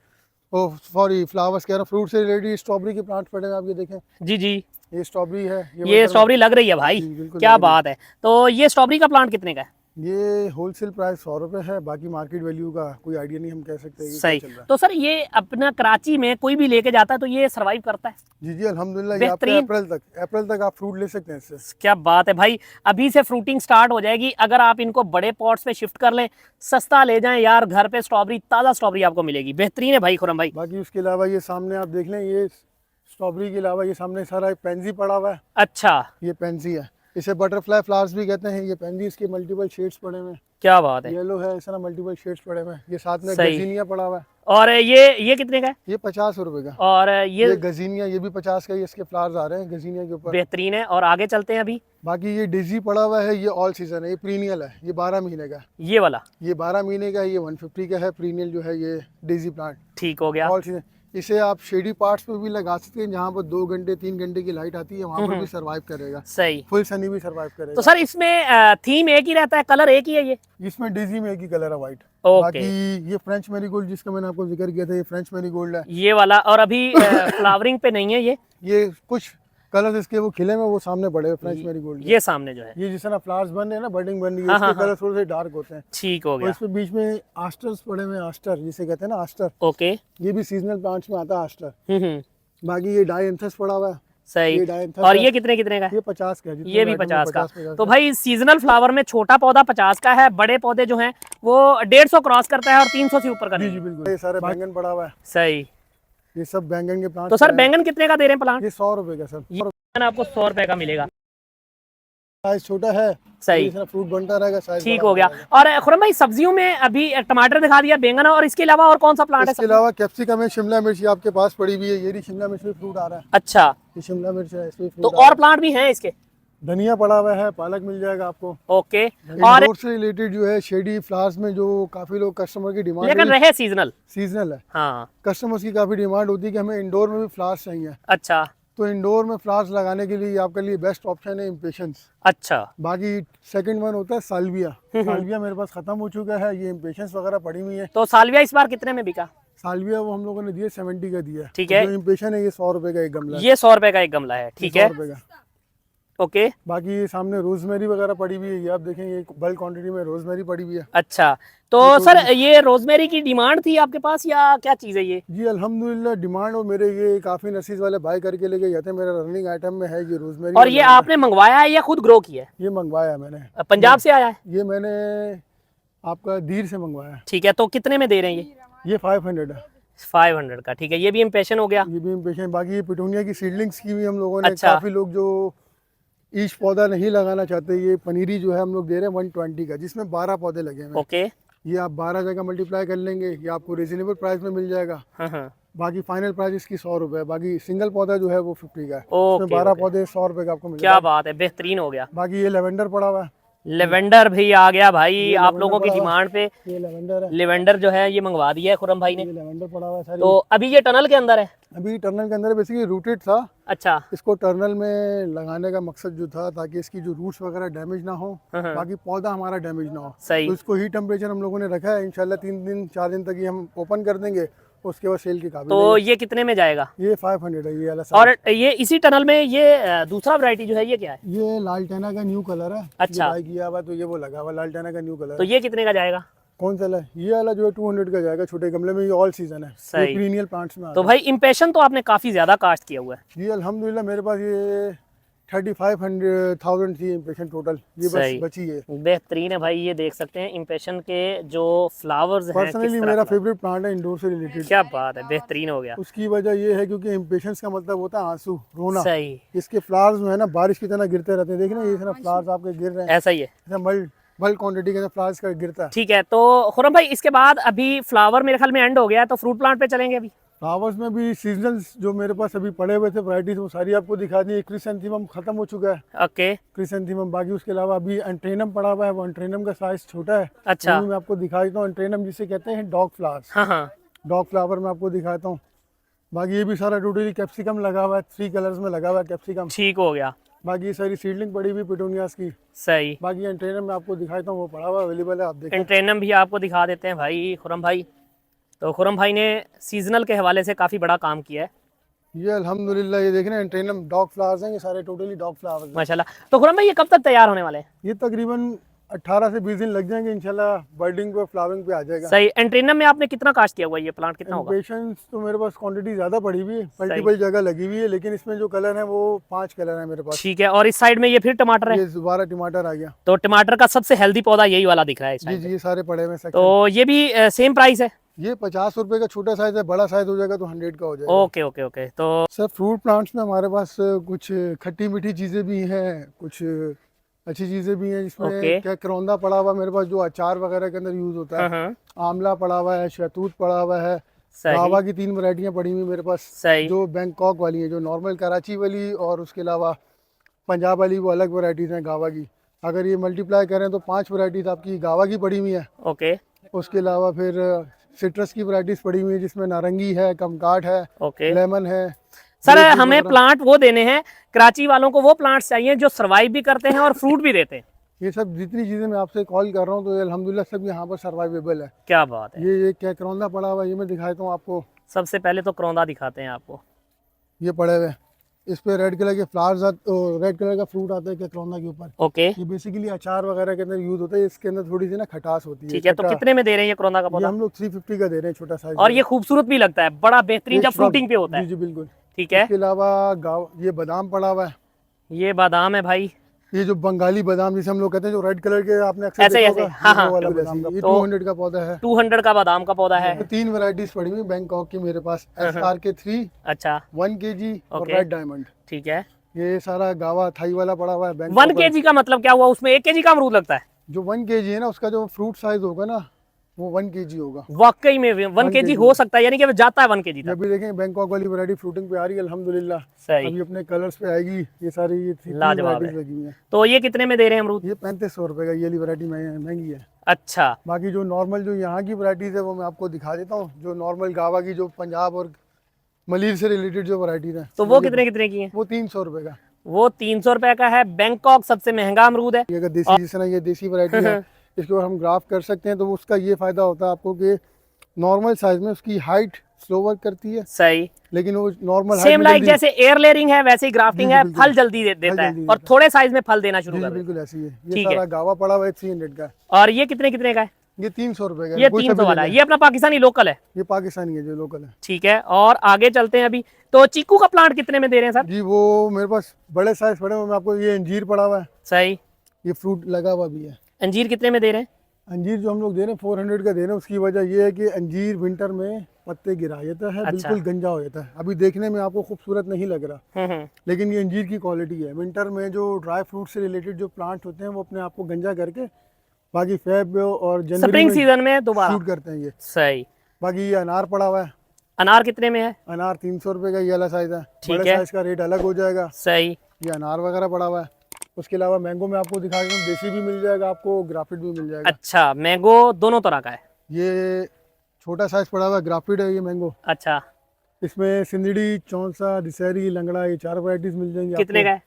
Speaker 1: सॉरी फ्लावर्स कह रहा हूँ, फ्रूट से रिलेटेड स्ट्रॉबेरी के प्लांट पड़े हैं। आप ये देखें,
Speaker 2: जी जी,
Speaker 1: ये स्ट्रॉबेरी है।
Speaker 2: ये स्ट्रॉबेरी लग रही है भाई,
Speaker 1: जी, बिल्कुल
Speaker 2: क्या
Speaker 1: लग रही है।
Speaker 2: बात है। तो ये स्ट्रॉबेरी का प्लांट कितने का है?
Speaker 1: ये होलसेल प्राइस 100 रुपये है, बाकी मार्केट वैल्यू का कोई आइडिया नहीं, हम कह सकते हैं कि
Speaker 2: सही।
Speaker 1: क्या चल रहा है।
Speaker 2: तो सर ये अपना कराची में कोई भी लेके जाता है तो ये सरवाइव करता है?
Speaker 1: जी जी अल्हम्दुलिल्लाह, ये आपके
Speaker 2: बेहतरीन।
Speaker 1: अप्रैल तक आप फ्रूट ले सकते हैं इससे।
Speaker 2: क्या बात है भाई, अभी से फ्रूटिंग स्टार्ट हो जाएगी। अगर आप इनको बड़े पॉट्स पे शिफ्ट कर लें, सस्ता ले जाएं यार, घर पे स्ट्रॉबेरी, ताज़ा स्ट्रॉबेरी आपको मिलेगी। बेहतरीन है भाई खुरम भाई।
Speaker 1: बाकी उसके अलावा ये सामने आप देख लें, ये स्ट्रॉबेरी के अलावा ये सामने सारा एक पेंजी पड़ा हुआ है।
Speaker 2: अच्छा,
Speaker 1: ये पेंजी है, इसे बटरफ्लाई फ्लावर्स भी कहते हैं। ये पेंजी, इसके मल्टीपल शेड्स पड़े हुए हैं।
Speaker 2: क्या बात है।
Speaker 1: येलो है, इस तरह मल्टीपल शेड्स पड़े हुए हैं। ये साथ में
Speaker 2: सही।
Speaker 1: गजीनिया पड़ा हुआ है।
Speaker 2: और ये कितने का है?
Speaker 1: ये 50 रुपए का।
Speaker 2: और
Speaker 1: ये
Speaker 2: ये
Speaker 1: गजीनिया, ये भी 50 का ही इसके फ्लावर्स आ रहे हैं गजीनिया के ऊपर।
Speaker 2: बेहतरीन है। और आगे चलते हैं अभी।
Speaker 1: बाकी ये डेजी पड़ा हुआ है, ये ऑल सीजन है, ये प्रीनियल है, ये 12 महीने का है।
Speaker 2: ये वाला
Speaker 1: ये 12 महीने का है, ये 150 का है। प्रीनियल जो है ये डेजी प्लांट
Speaker 2: ठीक हो गया।
Speaker 1: All season. इसे आप शेडी पार्ट्स पे भी लगा सकते हैं, जहाँ पर 2 घंटे 3 घंटे की लाइट आती है, वहाँ पर भी सर्वाइव करेगा।
Speaker 2: सही।
Speaker 1: फुल सनी भी सर्वाइव करेगा।
Speaker 2: तो सर इसमें थीम एक ही रहता है, कलर एक ही है ये?
Speaker 1: इसमें डेजी में एक ही कलर है, व्हाइट।
Speaker 2: ओके।
Speaker 1: बाकी ये फ्रेंच मैरीगोल्ड जिसका मैंने आपको जिक्र किया था, ये फ्रेंच मैरीगोल्ड है।
Speaker 2: ये वाला। और अभी फ्लावरिंग पे नहीं है ये?
Speaker 1: ये कुछ कलर्स इसके वो खिले में वो सामने पड़े हुए फ्रेंच मैरीगोल्ड।
Speaker 2: ये सामने जो है,
Speaker 1: ये जिस तरह फ्लावर्स बन रहे हैं ना, बडिंग बन रही है,
Speaker 2: हाँ,
Speaker 1: इसके
Speaker 2: हाँ,
Speaker 1: कलर थोड़े से डार्क होते हैं।
Speaker 2: ठीक हो
Speaker 1: और
Speaker 2: गया।
Speaker 1: इसमें बीच में आस्टर्स पड़े हुए हैं, आस्टर जिसे कहते हैं ना, आस्टर।
Speaker 2: ओके।
Speaker 1: ये भी सीजनल प्लांट्स में आता है, आस्टर।
Speaker 2: हम्म।
Speaker 1: बाकी ये डायंथस पड़ा हुआ है।
Speaker 2: सही।
Speaker 1: ये डायंथस
Speaker 2: और
Speaker 1: है।
Speaker 2: ये कितने कितने का है?
Speaker 1: ये 50 का है। जितने
Speaker 2: ये भी
Speaker 1: वैरायटी में
Speaker 2: 50 का।
Speaker 1: 50
Speaker 2: तो भाई सीजनल फ्लावर में छोटा पौधा 50 का है, बड़े पौधे जो हैं वो 150 क्रॉस करता है और 300 से ऊपर का
Speaker 1: जी
Speaker 2: नहीं।
Speaker 1: जी बिल्कुल। ये सारे बैंगन पड़ा हुआ है,
Speaker 2: सही।
Speaker 1: ये सब बैंगन के प्लांट।
Speaker 2: तो सर बैंगन कितने का दे रहे हैं प्लांट?
Speaker 1: ये 100 रुपए का सर।
Speaker 2: ये बैंगन आपको 100 रुपए का मिलेगा।
Speaker 1: साइज छोटा है,
Speaker 2: सही।
Speaker 1: इस तरह फ्रूट बनता रहेगा, साइज
Speaker 2: ठीक
Speaker 1: बड़ा
Speaker 2: हो गया।
Speaker 1: रहेगा।
Speaker 2: और खुरम भाई सब्जियों में अभी टमाटर दिखा दिया, बैंगन, और इसके अलावा और कौन सा प्लांट है?
Speaker 1: इसके अलावा कैप्सिकम है, शिमला मिर्च आपके पास पड़ी हुई है। ये भी शिमला मिर्च में फ्रूट आ रहा है।
Speaker 2: अच्छा,
Speaker 1: ये शिमला मिर्च है, इसमें
Speaker 2: तो
Speaker 1: फ्रूट आ
Speaker 2: और प्लांट भी हैं इसके?
Speaker 1: रहा है। धनिया पड़ा हुआ है, पालक मिल जाएगा आपको।
Speaker 2: ओके। और
Speaker 1: इंडोर से रिलेटेड जो है शेडी फ्लावर्स में जो काफी लोग कस्टमर की डिमांड
Speaker 2: लेकिन रहे सीजनल।
Speaker 1: सीजनल है।
Speaker 2: हाँ।
Speaker 1: कस्टमर्स की काफी डिमांड होती है कि हमें इंडोर में भी फ्लावर्स चाहिए,
Speaker 2: अच्छा
Speaker 1: तो इंडोर में फ्लावर्स लगाने के लिए आपके लिए बेस्ट ऑप्शन है इम्पेशंस।
Speaker 2: अच्छा।
Speaker 1: बाकी सेकंड वन होता है साल्विया। साल्विया मेरे पास खत्म हो चुका है, ये इम्पेशंस वगैरह पड़ी हुई है।
Speaker 2: तो सालविया इस बार कितने में बिका?
Speaker 1: साल्विया वो हम लोगों ने दिया 70 का दिया।
Speaker 2: ठीक है।
Speaker 1: जो इम्पेशन है ये 100 रुपए का एक गमला है।
Speaker 2: ये 100 रुपए का एक गमला है। ठीक है।
Speaker 1: 100 रुपए का।
Speaker 2: ओके।
Speaker 1: बाकी ये सामने रोजमेरी वगैरह पड़ी हुई है, ये आप देखें, ये बल्क क्वांटिटी में रोजमेरी पड़ी हुई है।
Speaker 2: अच्छा, तो सर ये रोजमेरी की डिमांड थी आपके पास या क्या चीज़ है ये?
Speaker 1: जी अल्हम्दुलिल्लाह डिमांड, और मेरे ये काफी नसीज वाले बाय करके लेके जाते हैं। मेरा रनिंग आइटम में है ये रोजमेरी।
Speaker 2: और ये आपने मंगवाया है या खुद ग्रो किया है?
Speaker 1: ये मंगवाया है मैंने,
Speaker 2: पंजाब से आया है?
Speaker 1: ये मैंने आपका दीर से मंगवाया है।
Speaker 2: ठीक है। तो कितने में दे रहे हैं ये?
Speaker 1: ये 500 है।
Speaker 2: 500 का। ठीक है, ये भी इम्पेशन हो गया।
Speaker 1: ये भी इम्पेशन। बाकी ये पिटूनिया की सीडलिंग्स की भी हम लोगों ने,
Speaker 2: अच्छा।
Speaker 1: काफी लोग जो ईच पौधा नहीं लगाना चाहते, ये पनीरी जो है हम लोग दे रहे हैं 120 का, जिसमें 12 पौधे लगे हुए हैं।
Speaker 2: ओके।
Speaker 1: ये आप 12 जगह मल्टीप्लाई कर लेंगे, ये आपको रिजनेबल प्राइस में मिल जाएगा।
Speaker 2: हाँ।
Speaker 1: बाकी फाइनल प्राइस इसकी 100 रुपए है। बाकी सिंगल पौधा जो है वो 50 का है।
Speaker 2: ओके,
Speaker 1: उसमें 12
Speaker 2: ओके।
Speaker 1: पौधे 100 रुपए का आपको मिलेगा।
Speaker 2: क्या बात है, बेहतरीन हो गया।
Speaker 1: बाकी ये लेवेंडर पड़ा हुआ है।
Speaker 2: लेवेंडर भी आ गया भाई,
Speaker 1: ये
Speaker 2: आप
Speaker 1: लेवेंडर
Speaker 2: लोगों की
Speaker 1: पड़ा हुआ
Speaker 2: डिमांड पे
Speaker 1: ये लेवेंडर है।
Speaker 2: लेवेंडर जो है ये मंगवा दिया है खुरम भाई ने।
Speaker 1: ये लेवेंडर पड़ा हुआ है सारी।
Speaker 2: तो अभी ये टनल के अंदर है?
Speaker 1: अभी टर्नल के अंदर बेसिकली रूटेड था।
Speaker 2: अच्छा।
Speaker 1: इसको टर्नल में लगाने का मकसद जो था, ताकि इसकी जो रूट्स वगैरह डैमेज ना हो,
Speaker 2: हाँ।
Speaker 1: बाकी पौधा हमारा डैमेज ना हो।
Speaker 2: सही।
Speaker 1: तो इसको ही टेम्परेचर हम लोगों ने रखा है। इंशाल्लाह 3 दिन 4 दिन तक ये हम ओपन कर देंगे, उसके बाद सेल के काबिल
Speaker 2: तो
Speaker 1: है।
Speaker 2: ये कितने में जाएगा?
Speaker 1: ये 500 है ये वाला
Speaker 2: और
Speaker 1: size।
Speaker 2: ये इसी टनल में ये दूसरा वैरायटी जो है ये क्या है?
Speaker 1: ये लालटेना का न्यू कलर है।
Speaker 2: अच्छा।
Speaker 1: ये buy किया हुआ तो ये वो लगा हुआ लालटेना का न्यू कलर।
Speaker 2: तो ये कितने का जाएगा?
Speaker 1: कौन सा है? ये वाला जो है 200 का जाएगा, छोटे गमले में। ये ऑल सीजन है,
Speaker 2: सही।
Speaker 1: ये पीरियड प्लांट्स में आता
Speaker 2: तो भाई इम्पेशन तो आपने काफी ज्यादा कास्ट किया हुआ है।
Speaker 1: है। जी अल्हम्दुलिल्लाह मेरे पास ये 35,000 थी इम्प्रेशन टोटल, ये बस
Speaker 2: सही।
Speaker 1: बची है।
Speaker 2: बेहतरीन है भाई, ये देख सकते हैं इम्पेशन के जो फ्लावर्स हैं किस
Speaker 1: पर्सनली
Speaker 2: तरह
Speaker 1: मेरा
Speaker 2: के।
Speaker 1: फेवरेट प्लांट है इंडोर से रिलेटेड।
Speaker 2: क्या बात है, बेहतरीन हो गया।
Speaker 1: उसकी वजह ये है क्योंकि इम्पेशंस का मतलब होता है आंसू, रोना।
Speaker 2: सही।
Speaker 1: इसके फ्लावर्स जो है ना बारिश की तरह गिरते रहते हैं। देख ना, ये तरह फ्लावर्स आपके गिर रहे हैं,
Speaker 2: ऐसा ही है।
Speaker 1: ऐसा बल्क क्वांटिटी के अंदर फ्लावर्स का गिरता है।
Speaker 2: ठीक है। तो खुरम भाई इसके बाद अभी फ्लावर मेरे ख्याल में एंड हो गया है, तो फ्रूट प्लांट पे चलेंगे अभी।
Speaker 1: फ्लावर्स में भी सीजनल जो मेरे पास अभी पड़े हुए थे वैराइटीज, वो सारी आपको दिखा दी। क्रिसेंथेमम खत्म हो चुका है,
Speaker 2: ओके।
Speaker 1: क्रिसेंथेमम। बाकी उसके अलावा अभी एंट्रेनम पड़ा हुआ है, वो एंट्रेनम का साइज छोटा है।
Speaker 2: अच्छा।
Speaker 1: वो भी मैं आपको दिखा देता हूँ। एंट्रेनम जिसे कहते हैं डॉग फ्लावर्स,
Speaker 2: हाँ हाँ।
Speaker 1: डॉग फ्लावर मैं आपको दिखाता हूँ। बाकी ये भी सारा टोटली कैप्सिकम लगा हुआ है, 3 कलर्स में लगा हुआ है कैप्सिकम।
Speaker 2: ठीक हो गया।
Speaker 1: बाकी ये सारी सीडलिंग पड़ी हुई पिटूनियास की।
Speaker 2: सही।
Speaker 1: बाकी एंट्रेनम मैं आपको दिखाता हूँ, वो पड़ा हुआ अवेलेबल है, आप देखें।
Speaker 2: एंट्रेनम भी आपको दिखा देते हैं भाई खुरम भाई। तो खुरम भाई ने सीजनल के हवाले से काफ़ी बड़ा काम किया है।
Speaker 1: ये अल्हम्दुलिल्लाह ये देख रहे हैं एंट्रेनम डॉग फ्लावर्स हैं, ये सारे टोटली डॉग फ्लावर्स हैं।
Speaker 2: माशाल्लाह। तो खुरम भाई ये कब तक तैयार होने वाले हैं?
Speaker 1: ये तकरीबन 18 से 20 दिन लग जाएंगे इंशाल्लाह, बर्डिंग पे फ्लावरिंग पे आ जाएगा।
Speaker 2: सही। एंट्रीनम में आपने कितना कास्ट किया हुआ है? ये प्लांट कितना होगा?
Speaker 1: पेशेंस तो मेरे पास क्वांटिटी ज़्यादा पड़ी हुई है, मल्टीपल जगह लगी हुई है, लेकिन इसमें जो कलर है वो 5 कलर है मेरे पास।
Speaker 2: ठीक है। और इस साइड में ये फिर टमाटर है,
Speaker 1: ये दोबारा टमाटर आ गया।
Speaker 2: तो टमाटर का सबसे हेल्दी पौधा यही वाला दिख रहा है इस
Speaker 1: जी
Speaker 2: साइड
Speaker 1: जी,
Speaker 2: पे।
Speaker 1: ये सारे पड़े हुए हैं section।
Speaker 2: तो ये भी सेम प्राइस है?
Speaker 1: ये 50 रुपए का छोटा साइज है, बड़ा साइज हो जाएगा तो 100 का हो जाएगा।
Speaker 2: Okay okay okay. तो
Speaker 1: सर फ्रूट प्लांट्स में हमारे पास कुछ खट्टी मीठी चीज़ें भी हैं, कुछ अच्छी चीज़ें भी हैं, जिसमें
Speaker 2: ओके।
Speaker 1: क्या करौंदा पड़ा हुआ है मेरे पास, जो अचार वगैरह के अंदर यूज़ होता है।
Speaker 2: हाँ,
Speaker 1: आंवला पड़ा हुआ है, शहतूत पड़ा हुआ है,
Speaker 2: सही
Speaker 1: गावा की 3 वैरायटियाँ पड़ी हुई मेरे पास,
Speaker 2: सही।
Speaker 1: जो बैंकॉक वाली है, जो नॉर्मल कराची वाली, और उसके अलावा पंजाब वाली, वो अलग वैरायटीज़ हैं गावा की। अगर ये मल्टीप्लाई करें तो 5 वैरायटीज़ आपकी गावा की पड़ी हुई है।
Speaker 2: ओके
Speaker 1: उसके अलावा फिर सिट्रस की वैरायटीज़ पड़ी हुई है, जिसमें नारंगी है, कमकाट है,
Speaker 2: ओके।
Speaker 1: लेमन है।
Speaker 2: सर
Speaker 1: ग्रेप्स
Speaker 2: हमें
Speaker 1: वगैरह।
Speaker 2: प्लांट वो देने हैं, कराची वालों को वो प्लांट्स चाहिए जो सरवाइव भी करते हैं और फ्रूट भी देते हैं।
Speaker 1: ये सब जितनी चीज़ें मैं आपसे कॉल कर रहा हूँ तो ये अल्हम्दुलिल्लाह सब यहाँ पर सर्वाइवेबल है।
Speaker 2: क्या बात है।
Speaker 1: ये क्या करौंदा पड़ा हुआ है, ये मैं दिखाता हूँ आपको।
Speaker 2: सबसे पहले तो करौंदा दिखाते हैं आपको।
Speaker 1: ये पड़े हुए हैं, इस पे रेड कलर के फ्लावर्स, रेड कलर का फ्रूट आता है क्या करौंदा के ऊपर।
Speaker 2: ओके
Speaker 1: ये बेसिकली अचार वगैरह के अंदर यूज होता है, इसके अंदर थोड़ी सी ना खटास होती है।
Speaker 2: ठीक है। तो
Speaker 1: खट्टा।
Speaker 2: कितने में दे रहे हैं ये करौंदा का
Speaker 1: ये
Speaker 2: पौधा?
Speaker 1: हम लोग 350 का दे रहे हैं, छोटा साइज।
Speaker 2: और ये खूबसूरत भी लगता है, बड़ा बेहतरीन जब फ्रूटिंग पे होता
Speaker 1: जी
Speaker 2: है।
Speaker 1: जी बिल्कुल।
Speaker 2: ठीक है।
Speaker 1: इसके अलावा ये बादाम पड़ा हुआ है,
Speaker 2: ये बादाम है भाई,
Speaker 1: ये जो बंगाली बादाम जिसे हम लोग कहते हैं, जो रेड कलर के आपने अक्सर
Speaker 2: ऐसे
Speaker 1: देखा
Speaker 2: ऐसे,
Speaker 1: होगा,
Speaker 2: हाँ,
Speaker 1: ये
Speaker 2: हाँ।
Speaker 1: वो वाला बादाम का। ये
Speaker 2: तो
Speaker 1: 200 का पौधा है।
Speaker 2: 200 का बादाम का पौधा है।
Speaker 1: 3 वैरायटीज पड़ी हुई बैंकॉक की मेरे पास, SRK 3,
Speaker 2: अच्छा
Speaker 1: 1 kg और
Speaker 2: ओके।
Speaker 1: Red diamond.
Speaker 2: ठीक है।
Speaker 1: ये सारा गावा थाई वाला पड़ा हुआ है
Speaker 2: 1
Speaker 1: बैंकॉक।
Speaker 2: kg का मतलब क्या हुआ? उसमें 1 kg का अमरूद लगता है?
Speaker 1: जो 1 kg है ना, उसका जो फ्रूट साइज होगा ना, वो 1 kg होगा।
Speaker 2: वाकई में 1 kg हो सकता है, यानी कि वो जाता है 1 kg
Speaker 1: ये
Speaker 2: तक।
Speaker 1: भी देखें बैंकॉक वाली वैरायटी फ्रूटिंग पे आ रही है अल्हम्दुलिल्लाह।
Speaker 2: सही।
Speaker 1: अभी अपने कलर्स पे आएगी। ये सारी ये 3
Speaker 2: लाजवाब
Speaker 1: वैरायटीज
Speaker 2: है।
Speaker 1: लगी हुई हैं।
Speaker 2: तो ये कितने में दे रहे हैं अमरूद?
Speaker 1: ये 3500 रुपए का, ये वाली वैरायटी महंगी है।
Speaker 2: अच्छा
Speaker 1: बाकी जो नॉर्मल जो यहाँ की वैरायटीज है वो मैं आपको दिखा देता हूँ। जो नॉर्मल गावा की, जो पंजाब और मलिर से रिलेटेड जो वैरायटीज है,
Speaker 2: तो वो कितने कितने की है?
Speaker 1: वो 300 रुपए का।
Speaker 2: वो 300 रुपए का है। बैंकॉक सबसे महंगा अमरूद है।
Speaker 1: ये अगर देसी, जिस तरह ये देसी वैरायटी है, इसके ऊपर हम ग्राफ कर सकते हैं, तो उसका ये फायदा होता है आपको कि नॉर्मल साइज में उसकी हाइट स्लो वर्क करती है,
Speaker 2: सही।
Speaker 1: लेकिन वो नॉर्मल
Speaker 2: सेम लाइक जैसे एयर लेयरिंग है वैसे ही ग्राफ्टिंग
Speaker 1: जी,
Speaker 2: है,
Speaker 1: बिल्कुल।
Speaker 2: फल जल्दी देता है
Speaker 1: जल्दी
Speaker 2: और थोड़े साइज में फल देना शुरू
Speaker 1: जी
Speaker 2: कर देता
Speaker 1: बिल्कुल ऐसी है। ये
Speaker 2: ठीक है।
Speaker 1: सारा गावा पड़ा हुआ है 300 का।
Speaker 2: है। और ये कितने कितने का है?
Speaker 1: ये 300 रुपए का।
Speaker 2: ये
Speaker 1: कोई
Speaker 2: 300
Speaker 1: सा भी
Speaker 2: वाला
Speaker 1: ले
Speaker 2: है।
Speaker 1: लें।
Speaker 2: ये अपना पाकिस्तानी लोकल है।
Speaker 1: ये पाकिस्तानी है जो लोकल है।
Speaker 2: ठीक है। और आगे चलते हैं अभी। तो चीकू का प्लांट कितने में दे रहे हैं सर?
Speaker 1: जी वो मेरे पास बड़े साइज पड़े हुए हैं। मैं आपको, ये अंजीर पड़ा हुआ है,
Speaker 2: सही।
Speaker 1: ये फ्रूट लगा हुआ भी है।
Speaker 2: अंजीर कितने में दे रहे हैं?
Speaker 1: अंजीर जो हम लोग दे रहे हैं 400 का दे रहे हैं। उसकी वजह ये है कि अंजीर विंटर में पत्ते गिरा जाता है,
Speaker 2: अच्छा।
Speaker 1: बिल्कुल गंजा हो जाता है। अभी देखने में आपको खूबसूरत नहीं लग रहा, लेकिन ये अंजीर की क्वालिटी है। विंटर में जो ड्राई फ्रूट से रिलेटेड जो प्लांट होते हैं वो अपने आप को गंजा करके बाकी फेब और जनवरी
Speaker 2: स्प्रिंग
Speaker 1: में
Speaker 2: सीजन में दोबारा
Speaker 1: शूट करते हैं ये।
Speaker 2: सही।
Speaker 1: बाकी ये अनार पड़ा हुआ है।
Speaker 2: अनार कितने में है?
Speaker 1: अनार 300 रुपए का, ये वाला साइज है।
Speaker 2: ठीक
Speaker 1: बड़े
Speaker 2: है।
Speaker 1: साइज का रेट अलग हो जाएगा।
Speaker 2: सही।
Speaker 1: ये अनार वगैरह पड़ा हुआ है। उसके अलावा मैंगो में आपको दिखा दूँ, देसी भी मिल जाएगा आपको, ग्राफिट भी मिल जाएगा।
Speaker 2: अच्छा मैंगो दोनों तरह का है।
Speaker 1: ये छोटा साइज पड़ा हुआ है, ग्राफिट है ये मैंगो।
Speaker 2: अच्छा
Speaker 1: इसमें सिंदड़ी, चौंसा, दिसहरी, लंगड़ा, ये 4 वैरायटीज मिल जाएंगी।
Speaker 2: कितने का है?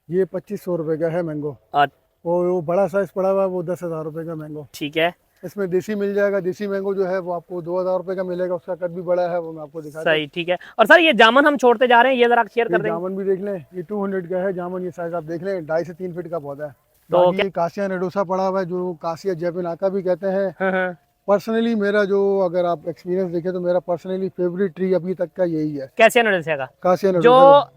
Speaker 1: ये 2500 रुपए का है मैंगो।
Speaker 2: और
Speaker 1: वो बड़ा साइज पड़ा हुआ है, वो 10,000 रुपए का मैंगो।
Speaker 2: ठीक है।
Speaker 1: इसमें देसी मिल जाएगा। देसी मैंगो जो है वो आपको 2000 रुपए का मिलेगा। उसका कद भी बड़ा है, वो मैं आपको दिखा दूं।
Speaker 2: सही। ठीक है। और सर ये जामुन हम छोड़ते जा रहे हैं, ये जरा शेयर
Speaker 1: ये
Speaker 2: कर देंगे।
Speaker 1: जामुन भी देख लें, ये 200 का है जामुन। ये साइज आप देख लें, 2.5 से 3 फीट का पौधा है।
Speaker 2: तो
Speaker 1: बाकी ये कासिया नेडोसा पड़ा हुआ है, जो कासिया जैपिनाका भी कहते हैं।
Speaker 2: हाँ।
Speaker 1: पर्सनली मेरा जो, अगर आप एक्सपीरियंस देखें तो मेरा पर्सनली फेवरेट ट्री अभी तक का यही है,
Speaker 2: कैसे नडसेगा,
Speaker 1: कासिया
Speaker 2: जो
Speaker 1: नेडोसा।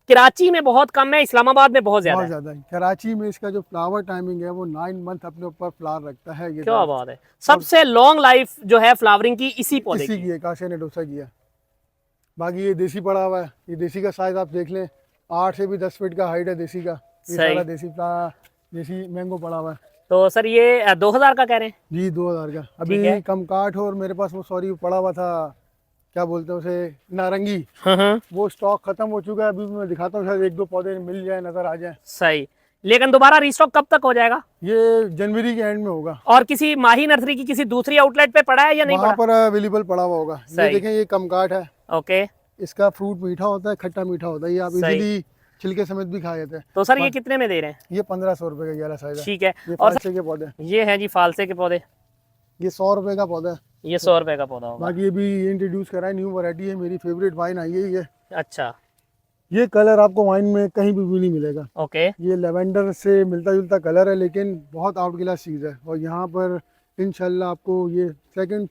Speaker 2: कराची में बहुत कम है, इस्लामाबाद में बहुत ज्यादा
Speaker 1: बहुत
Speaker 2: है।
Speaker 1: ज्यादा है। कराची में इसका जो फ्लावर टाइमिंग है वो 9 मंथ अपने ऊपर फ्लावर रखता है। ये
Speaker 2: क्या बात है। सबसे लॉन्ग लाइफ जो है फ्लावरिंग की इसी पौधे
Speaker 1: इसी
Speaker 2: की।
Speaker 1: की है, कासिया नेडोसा की है। बाकी ये देसी पड़ा हुआ है। ये देसी का साइज आप देख लें, 8 से भी 10 फीट का हाइट है देसी का। ये
Speaker 2: सही।
Speaker 1: सारा देसी मैंगो पड़ा हुआ है।
Speaker 2: तो सर ये 2000 का कह रहे हैं?
Speaker 1: जी 2000 का।
Speaker 2: ठीक है।
Speaker 1: अभी कम काठ और मेरे पास वो सॉरी पड़ा हुआ था, क्या बोलते हैं उसे, नारंगी।
Speaker 2: हाँ।
Speaker 1: वो स्टॉक खत्म हो चुका है। अभी मैं दिखाता हूँ, शायद 1-2 पौधे मिल जाए, नजर आ जाए।
Speaker 2: सही। लेकिन दोबारा रिस्टॉक कब तक हो जाएगा?
Speaker 1: ये जनवरी के एंड में होगा।
Speaker 2: और किसी माही नर्सरी की किसी दूसरी आउटलेट पे पड़ा है या नहीं
Speaker 1: वहाँ
Speaker 2: पड़ा?
Speaker 1: पर अवेलेबल पड़ा हुआ होगा। ये
Speaker 2: सही।
Speaker 1: देखें, ये कम काठ है।
Speaker 2: ओके।
Speaker 1: इसका फ्रूट मीठा होता है, खट्टा मीठा होता है। ये आप
Speaker 2: सही।
Speaker 1: इजीली छिलके समेत भी खा जाते हैं।
Speaker 2: तो सर ये कितने में दे रहे हैं?
Speaker 1: ये 1500 रुपए का 11 साइज है।
Speaker 2: ठीक है।
Speaker 1: ये
Speaker 2: और
Speaker 1: फालसे के पौधे,
Speaker 2: ये है जी फालसे के पौधे,
Speaker 1: ये 100 रुपए का पौधा है।
Speaker 2: ये 100 रुपए का पौधा होगा।
Speaker 1: बाकी ये भी इंट्रोड्यूस करा है, न्यू वैरायटी है, मेरी फेवरेट वाइन आई है ये।
Speaker 2: अच्छा
Speaker 1: ये कलर आपको वाइन में कहीं भी नहीं मिलेगा।
Speaker 2: ओके,
Speaker 1: ये लेवेंडर से मिलता जुलता कलर है, लेकिन बहुत आउट क्लास चीज़ है। और यहाँ पर इंशाल्लाह आपको ये सेकंड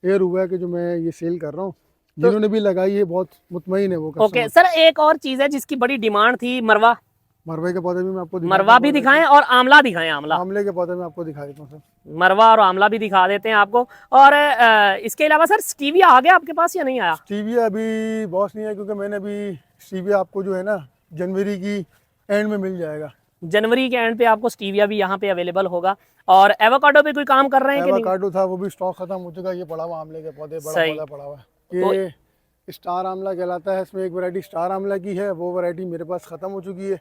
Speaker 1: ईयर हुआ है कि जो मैं ये सेल कर रहा हूँ। जिन्होंने भी लगाई है बहुत मुतमईन है वो
Speaker 2: ओके
Speaker 1: कस्टमर।
Speaker 2: सर, एक और चीज है जिसकी बड़ी डिमांड थी, मरवा।
Speaker 1: मरवे के पौधे भी मैं आपको
Speaker 2: मरवा भी दिखाएं और आंवला दिखाएं। आंवला,
Speaker 1: आमले के पौधे में आपको दिखा देता हूँ सर।
Speaker 2: मरवा और आंवला भी दिखा देते हैं आपको। और इसके अलावा सर स्टीविया आ गया आपके पास या नहीं आया?
Speaker 1: स्टीविया अभी बॉस नहीं है, क्योंकि मैंने अभी स्टीविया आपको जो है ना जनवरी की एंड में मिल जाएगा।
Speaker 2: जनवरी के एंड पे आपको स्टीविया भी यहाँ पे अवेलेबल होगा। और एवोकाडो पे कोई काम कर रहे हैं कि नहीं?
Speaker 1: एवोकाडो था वो भी स्टॉक खत्म हो चुका है। ये पड़ा हुआ आमले के पौधे, बड़ा
Speaker 2: सही।
Speaker 1: पौधा पड़ा हुआ है। ये स्टार आमला कहलाता है। इसमें एक वैरायटी स्टार आमला की है, वो वैरायटी मेरे पास ख़त्म हो चुकी है।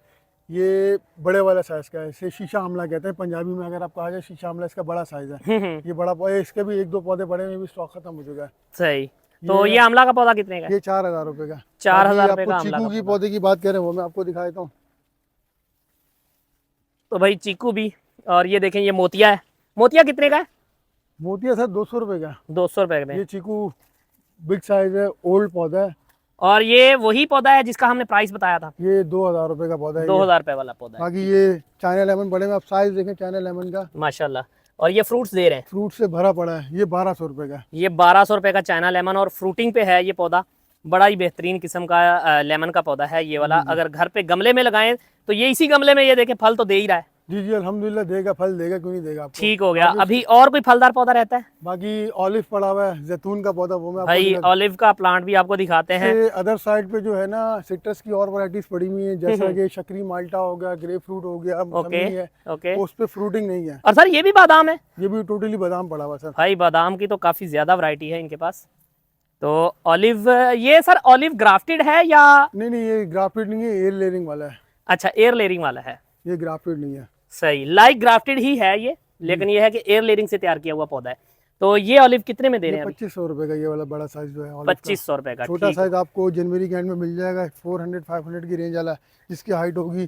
Speaker 1: ये बड़े वाला साइज़ का है, इसे शीशा आमला कहते हैं पंजाबी में। अगर आप कहा जाए शीशा आमला, इसका बड़ा साइज़ है। ये बड़ा पौधा, इसके भी 1-2 पौधे बड़े में भी स्टॉक खत्म हो चुका है।
Speaker 2: सही। तो ये आमला का पौधा कितने का है?
Speaker 1: ये 4000 रुपये का।
Speaker 2: 4000 रुपये का
Speaker 1: आपको
Speaker 2: आमला
Speaker 1: चीकू
Speaker 2: का
Speaker 1: की
Speaker 2: पौधा।
Speaker 1: पौधे की बात करें वो मैं आपको दिखा देता हूँ।
Speaker 2: तो भाई चीकू भी, और ये देखें ये मोतिया है। मोतिया कितने का है?
Speaker 1: मोतिया सर 200 रुपये का।
Speaker 2: 200 रुपए में।
Speaker 1: ये चीकू बिग साइज है, ओल्ड पौधा है।
Speaker 2: और ये वही पौधा है जिसका हमने प्राइस बताया था,
Speaker 1: ये 2000 रुपये का पौधा है।
Speaker 2: 2000 रुपए वाला पौधा है।
Speaker 1: बाकी ये चाइना लेमन बड़े में आप साइज देखें चाइना लेमन का,
Speaker 2: माशाल्लाह। और ये फ्रूट्स दे रहे हैं।
Speaker 1: फ्रूट से भरा पड़ा है। ये 1200 रुपये का।
Speaker 2: ये 1200 रुपए का चाइना लेमन, और फ्रूटिंग पे है ये पौधा। बड़ा ही बेहतरीन किस्म का लेमन का पौधा है ये वाला। अगर घर पे गमले में लगाएं तो ये इसी गमले में ये देखें फल तो दे ही रहा है।
Speaker 1: जी अल्हम्दुलिल्लाह देगा, फल देगा, क्यों नहीं देगा आपको।
Speaker 2: ठीक हो गया। अभी और कोई फलदार पौधा रहता है?
Speaker 1: बाकी ऑलिव पड़ा हुआ है, जैतून का पौधा, वो मैं आपको
Speaker 2: भाई
Speaker 1: दिखा-
Speaker 2: ऑलिव का प्लांट भी आपको दिखाते हैं।
Speaker 1: से अदर साइड पे जो है ना सिट्रस की और वैरायटीज पड़ी हुई है, जैसा कि शकरी माल्टा हो गया, ग्रेप फ्रूट हो गया, मौसमी है।
Speaker 2: ओके।
Speaker 1: उस पे फ्रूटिंग नहीं है।
Speaker 2: और सर ये भी बादाम है?
Speaker 1: ये भी टोटली बादाम पड़ा हुआ सर।
Speaker 2: भाई बादाम की तो काफी ज्यादा वैरायटी है इनके पास। तो ऑलिव, ये सर ऑलिव ग्राफ्टेड है या?
Speaker 1: नहीं ये ग्राफ्टेड नहीं है, एयर लेयरिंग वाला है।
Speaker 2: अच्छा, एयर लेयरिंग वाला है।
Speaker 1: ये ग्राफ्टेड नहीं है।
Speaker 2: सही, लाइक ग्राफ्टेड ही है ये, लेकिन ये है कि एयर लेयरिंग से तैयार किया हुआ पौधा है। तो ये ऑलिव कितने में दे रहे हैं?
Speaker 1: 2500 रुपये का ये वाला बड़ा साइज जो है olive का।
Speaker 2: 2500 रुपए का।
Speaker 1: छोटा
Speaker 2: ठीक।
Speaker 1: साइज आपको जनवरी के एंड में मिल जाएगा, 400-500 की रेंज वाला, जिसकी हाइट होगी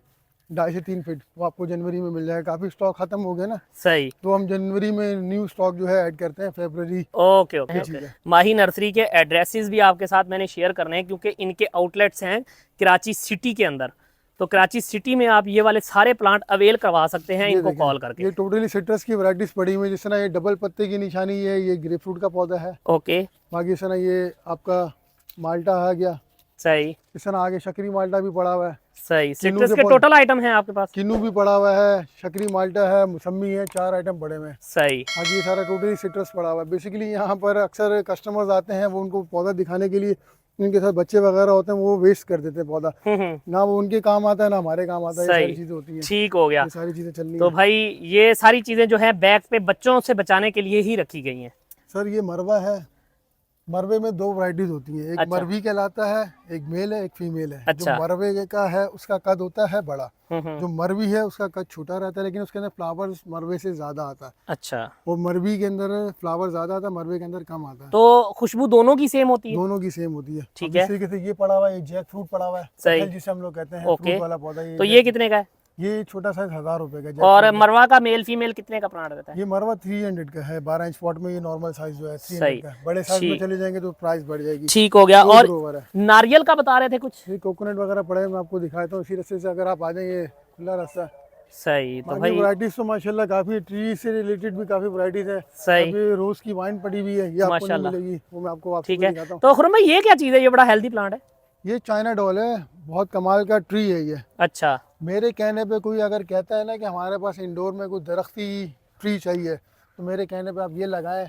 Speaker 1: 2.5 से 3 फीट, वो आपको जनवरी में मिल जाएगा। काफी स्टॉक खत्म हो गया ना,
Speaker 2: सही।
Speaker 1: तो हम जनवरी में न्यू स्टॉक जो है ऐड करते हैं फरवरी।
Speaker 2: ओके ओके
Speaker 1: ठीक
Speaker 2: ओके।
Speaker 1: है।
Speaker 2: माही नर्सरी के एड्रेसेस भी आपके साथ मैंने शेयर करने हैं, क्योंकि इनके आउटलेट्स हैं कराची सिटी के अंदर। तो कराची सिटी में आप ये वाले सारे प्लांट अवेल करवा सकते हैं इनको
Speaker 1: देखें,
Speaker 2: कॉल करके।
Speaker 1: ये टोटली सिट्रस की वैरायटीज पड़ी हुई है। जिस तरह ये डबल पत्ते की निशानी है, ये ग्रेप फ्रूट का पौधा है।
Speaker 2: ओके,
Speaker 1: बाकी इस तरह ये आपका माल्टा आ गया।
Speaker 2: सही
Speaker 1: इस तरह आगे शकरी माल्टा भी पड़ा हुआ है।
Speaker 2: सही।
Speaker 1: किन्नू
Speaker 2: सिट्रस
Speaker 1: के
Speaker 2: के टोटल आइटम हैं आपके पास?
Speaker 1: किन्नू भी पड़ा हुआ है, शकरी माल्टा है, मौसमी है, 4 आइटम पड़े हुए हैं।
Speaker 2: सही।
Speaker 1: बाकी ये सारा टोटली सिट्रस पड़ा हुआ है। बेसिकली यहाँ पर अक्सर कस्टमर्स आते हैं, वो उनको पौधा दिखाने के लिए, उनके साथ बच्चे वगैरह होते हैं, वो वेस्ट कर देते हैं पौधा। ना वो उनके काम आता है ना हमारे काम आता है। ये
Speaker 2: सही।
Speaker 1: सारी चीजें होती हैं।
Speaker 2: ठीक हो गया।
Speaker 1: ये सारी चीजें चलनी
Speaker 2: तो
Speaker 1: है।
Speaker 2: भाई ये सारी चीजें जो है बैग पे बच्चों से बचाने के लिए ही रखी गई हैं।
Speaker 1: सर ये मरवा है। मरवे में 2 वैरायटीज होती हैं, एक
Speaker 2: अच्छा।
Speaker 1: मरवी कहलाता है, एक मेल है, एक फीमेल है।
Speaker 2: अच्छा।
Speaker 1: जो मरवे का है उसका कद होता है बड़ा,
Speaker 2: हम्म।
Speaker 1: जो मरवी है उसका कद छोटा रहता है, लेकिन उसके अंदर फ्लावर्स मरवे से ज्यादा आता है।
Speaker 2: अच्छा,
Speaker 1: और मरवी के अंदर फ्लावर ज्यादा आता है, मरवे के अंदर कम आता है।
Speaker 2: तो खुशबू दोनों की सेम होती है?
Speaker 1: दोनों की सेम होती है।
Speaker 2: ठीक
Speaker 1: अब
Speaker 2: है।
Speaker 1: इस तरीके से ये पड़ा हुआ है, जैक फ्रूट पड़ा हुआ है,
Speaker 2: सही।
Speaker 1: कटहल जिसे हम लोग कहते हैं,
Speaker 2: ओके।
Speaker 1: फ्रूट वाला पौधा।
Speaker 2: तो ये कितने का है?
Speaker 1: ये छोटा साइज 1000 रुपए का।
Speaker 2: और
Speaker 1: jackfruit
Speaker 2: मरवा का मेल फीमेल कितने का प्लांट रहता है?
Speaker 1: ये मरवा 300 का है। 12 इंच पॉट में ये नॉर्मल साइज जो है 300
Speaker 2: सही।
Speaker 1: का है। बड़े साइज में
Speaker 2: ठीक।
Speaker 1: चले जाएंगे तो प्राइस बढ़ जाएगी।
Speaker 2: ठीक हो गया।
Speaker 1: दो
Speaker 2: और
Speaker 1: ग्रोवर है।
Speaker 2: नारियल का बता रहे थे कुछ?
Speaker 1: ये कोकोनट वगैरह पड़े हैं, मैं आपको दिखाता हूँ। इसी रास्ते से अगर आप आ जाएं, ये खुला रास्ता है।
Speaker 2: सही। तो
Speaker 1: बाकी
Speaker 2: भाई
Speaker 1: वैरायटीज तो माशाल्लाह काफी, ट्री से रिलेटेड भी काफी वैरायटीज है।
Speaker 2: सही।
Speaker 1: अभी रोज की वाइन पड़ी हुई है, ये आपको नहीं
Speaker 2: माशाल्लाह।
Speaker 1: मिलेगी, वो मैं आपको
Speaker 2: ठीक
Speaker 1: आपको
Speaker 2: है।
Speaker 1: दिखाता हूँ।
Speaker 2: तो खुरम भाई ये क्या चीज़ है? ये बड़ा हेल्दी प्लांट है।
Speaker 1: ये चाइना डॉल है, बहुत कमाल का ट्री है ये।
Speaker 2: अच्छा।
Speaker 1: मेरे कहने पे कोई अगर कहता है ना कि हमारे पास इंडोर में कोई दरख्ती ट्री चाहिए, तो मेरे कहने पे आप ये लगाएं,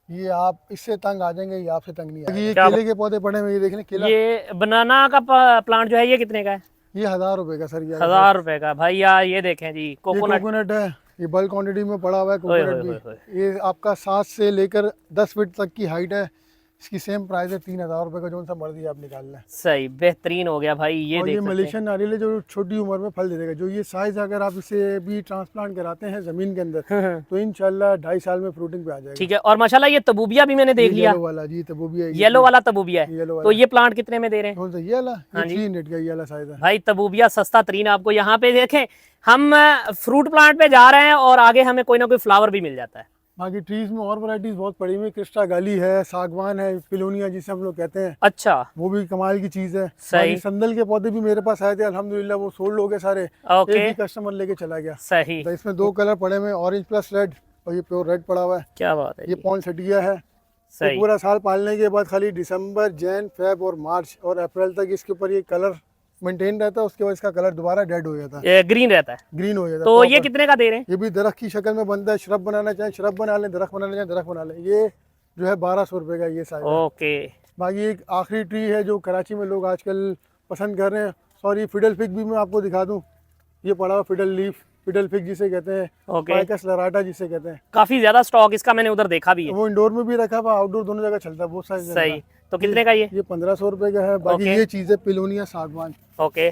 Speaker 1: ये आप इससे तंग आ जाएंगे, ये आपसे तंग नहीं आएंगे। ये
Speaker 2: क्या
Speaker 1: केले के पौधे पड़े हुए, ये देख लें केला।
Speaker 2: ये बनाना का प्लांट जो है ये कितने का है?
Speaker 1: ये 1000 रुपए का सर। ये
Speaker 2: 1000 रुपए का। भाई यार ये देखें जी, कोकोनट।
Speaker 1: कोकोनट है, ये बल्क क्वांटिटी में पड़ा हुआ है
Speaker 2: ओए
Speaker 1: कोकोनट
Speaker 2: होए होए
Speaker 1: भी। ये आपका 7 से लेकर 10 फीट तक की हाइट है। इसकी सेम प्राइस है 3000 रुपए का, जो सा मर्जी आप निकाल लें।
Speaker 2: सही, बेहतरीन हो गया भाई। ये
Speaker 1: और
Speaker 2: देख
Speaker 1: ये
Speaker 2: सकते हैं।
Speaker 1: मलेशियन नारियल है, जो छोटी उम्र में फल दे देगा। जो ये साइज अगर आप इसे भी ट्रांसप्लांट कराते हैं जमीन के अंदर, तो इंशाल्लाह 2.5 साल में फ्रूटिंग पे आ जाएगा।
Speaker 2: ठीक है। और माशाल्लाह ये तबूबिया भी मैंने देख लिया।
Speaker 1: येलो वाला जी, तबूबिया।
Speaker 2: येलो वाला तबूबिया है।
Speaker 1: येलो वाला।
Speaker 2: तो ये प्लांट कितने में दे रहे हैं?
Speaker 1: कौन सा? ये वाला?
Speaker 2: हाँ
Speaker 1: ये
Speaker 2: जी।
Speaker 1: 300 का ये वाला साइज है।
Speaker 2: भाई तबूबिया सस्ता तरीन आपको यहाँ पे देखें। हम फ्रूट प्लांट पे जा रहे हैं और आगे हमें कोई ना कोई फ्लावर भी मिल जाता है।
Speaker 1: बाकी ट्रीज में और वैरायटीज बहुत पड़ी हुई, क्रिस्टा गाली है, सागवान है, पिलोनिया जिसे हम लोग कहते हैं,
Speaker 2: अच्छा,
Speaker 1: वो भी कमाल की चीज़ है।
Speaker 2: सही।
Speaker 1: बाकी संदल के पौधे भी मेरे पास आए थे, अल्हम्दुलिल्लाह वो सोल्ड हो गए सारे,
Speaker 2: ओके,
Speaker 1: एक ही कस्टमर लेके चला गया।
Speaker 2: सही,
Speaker 1: तो इसमें 2 कलर पड़े हुए हैं, ऑरेंज प्लस रेड, और ये प्योर रेड पड़ा हुआ है।
Speaker 2: क्या बात है
Speaker 1: ये
Speaker 2: जी,
Speaker 1: पॉइंसेटिया है। तो
Speaker 2: सही,
Speaker 1: पूरा साल पालने के बाद खाली दिसंबर, जैन, फेब और मार्च और अप्रैल तक इसके ऊपर ये कलर मेंटेन रहता है, उसके बाद इसका कलर दोबारा डेड हो जाता है,
Speaker 2: ये ग्रीन रहता है।
Speaker 1: ग्रीन हो जाता है
Speaker 2: तो ये
Speaker 1: proper।
Speaker 2: कितने का दे रहे हैं?
Speaker 1: ये भी दरख्त की शक्ल में बनता है, श्रब बनाना चाहें श्रब बना लें, दरख्त बनाना चाहें दरख्त बना लें। ये जो है 1200 रुपये का ये साइज है।
Speaker 2: ओके,
Speaker 1: बाकी एक आखिरी ट्री है जो कराची में लोग आजकल पसंद कर रहे हैं, सॉरी फिडल फिग भी मैं आपको दिखा दूं। ये पड़ा हुआ फिडल लीफ, फिडल फिग जिसे कहते हैं,
Speaker 2: ओके,
Speaker 1: फाइकस लराटा जिसे कहते हैं।
Speaker 2: काफी ज्यादा स्टॉक इसका मैंने उधर देखा भी है।
Speaker 1: वो इंडोर में भी रखा हुआ, आउटडोर दोनों जगह चलता है, बहुत सारे
Speaker 2: सही, तो कितने का ये?
Speaker 1: 1500 रुपये का है। बाकी
Speaker 2: ओके।
Speaker 1: ये चीज़ है पिलोनिया सागवान,
Speaker 2: ओके,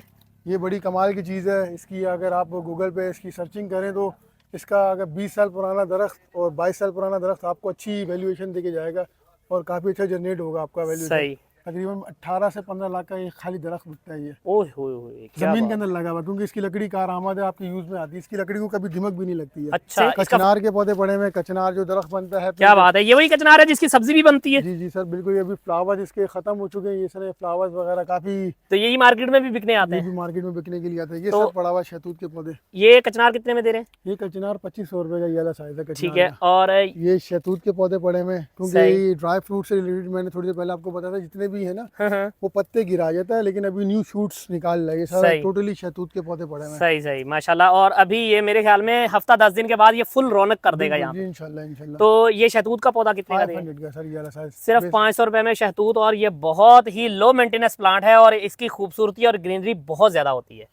Speaker 1: ये बड़ी कमाल की चीज़ है। इसकी अगर आप गूगल पे इसकी सर्चिंग करें तो इसका अगर 20 साल पुराना दरख्त और 22 साल पुराना दरख्त आपको अच्छी वैल्यूएशन देके जाएगा और काफ़ी अच्छा जनरेट होगा आपका वैल्यूएशन।
Speaker 2: सही,
Speaker 1: तकरीबन 18 से 15 लाख का ये खाली दरख्त बिकता है ये,
Speaker 2: ओह हो, क्या
Speaker 1: जमीन
Speaker 2: बात
Speaker 1: के अंदर लगा हुआ, क्योंकि इसकी लकड़ी कारआमद है, आपके यूज में आती है। इसकी लकड़ी को कभी दिमक भी नहीं लगती है।
Speaker 2: अच्छा, इसका
Speaker 1: कचनार के पौधे पड़े हुए हैं, कचनार जो दरख्त बनता है।
Speaker 2: क्या बात है, ये वही कचनार है जिसकी सब्जी भी बनती है?
Speaker 1: जी जी सर बिल्कुल, ये अभी फ्लावर्स इसके खत्म हो चुके हैं, ये सारे फ्लावर्स वगैरह काफी
Speaker 2: तो यही मार्केट में भी बिकने आते
Speaker 1: ये
Speaker 2: हैं?
Speaker 1: भी मार्केट में बिकने के लिए आते हैं। ये
Speaker 2: तो-
Speaker 1: सब पड़ा हुआ शहतूत के पौधे।
Speaker 2: ये कचनार कितने में दे रहे हैं?
Speaker 1: ये कचनार 2500 रुपए का ये वाला साइज है कचनार
Speaker 2: ठीक है,
Speaker 1: का।
Speaker 2: और
Speaker 1: ये शहतूत के पौधे पड़े हुए हैं,
Speaker 2: सही।
Speaker 1: क्योंकि ड्राई फ्रूट से रिलेटेड मैंने थोड़ी देर पहले आपको बताया था, जितने भी है ना
Speaker 2: हाँ,
Speaker 1: वो पत्ते गिरा जाता है, लेकिन अभी न्यू शूट्स निकाल लगे, सारा
Speaker 2: सही।
Speaker 1: टोटली शहतूत के पौधे पड़े हुए हैं।
Speaker 2: सही सही, माशाल्लाह। और अभी ये मेरे ख्याल में हफ्ता 10 दिन के बाद ये फुल रौनक कर देगा यहाँ
Speaker 1: जी
Speaker 2: पे।
Speaker 1: इंशाल्लाह इंशाल्लाह।
Speaker 2: तो ये शहतूत का पौधा कितने का देगा?
Speaker 1: 500 का सर ये वाला साइज,
Speaker 2: सिर्फ 500 रुपए में शहतूत, और ये बहुत ही लो मेंटेनेंस प्लांट है और इसकी खूबसूरती और ग्रीनरी बहुत ज़्यादा होती है।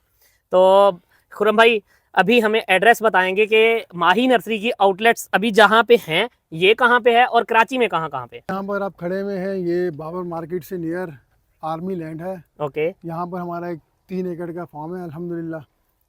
Speaker 2: तो खुरम भाई, अभी हमें एड्रेस बताएंगे कि माही नर्सरी की आउटलेट्स अभी जहाँ पे हैं ये कहाँ पे है और कराची में कहाँ कहाँ पे?
Speaker 1: यहाँ पर आप खड़े हुए हैं, ये बाबर मार्केट से नियर आर्मी लैंड है।
Speaker 2: ओके,
Speaker 1: यहाँ पर हमारा एक 3 एकड़ का फार्म है अल्हम्दुलिल्लाह।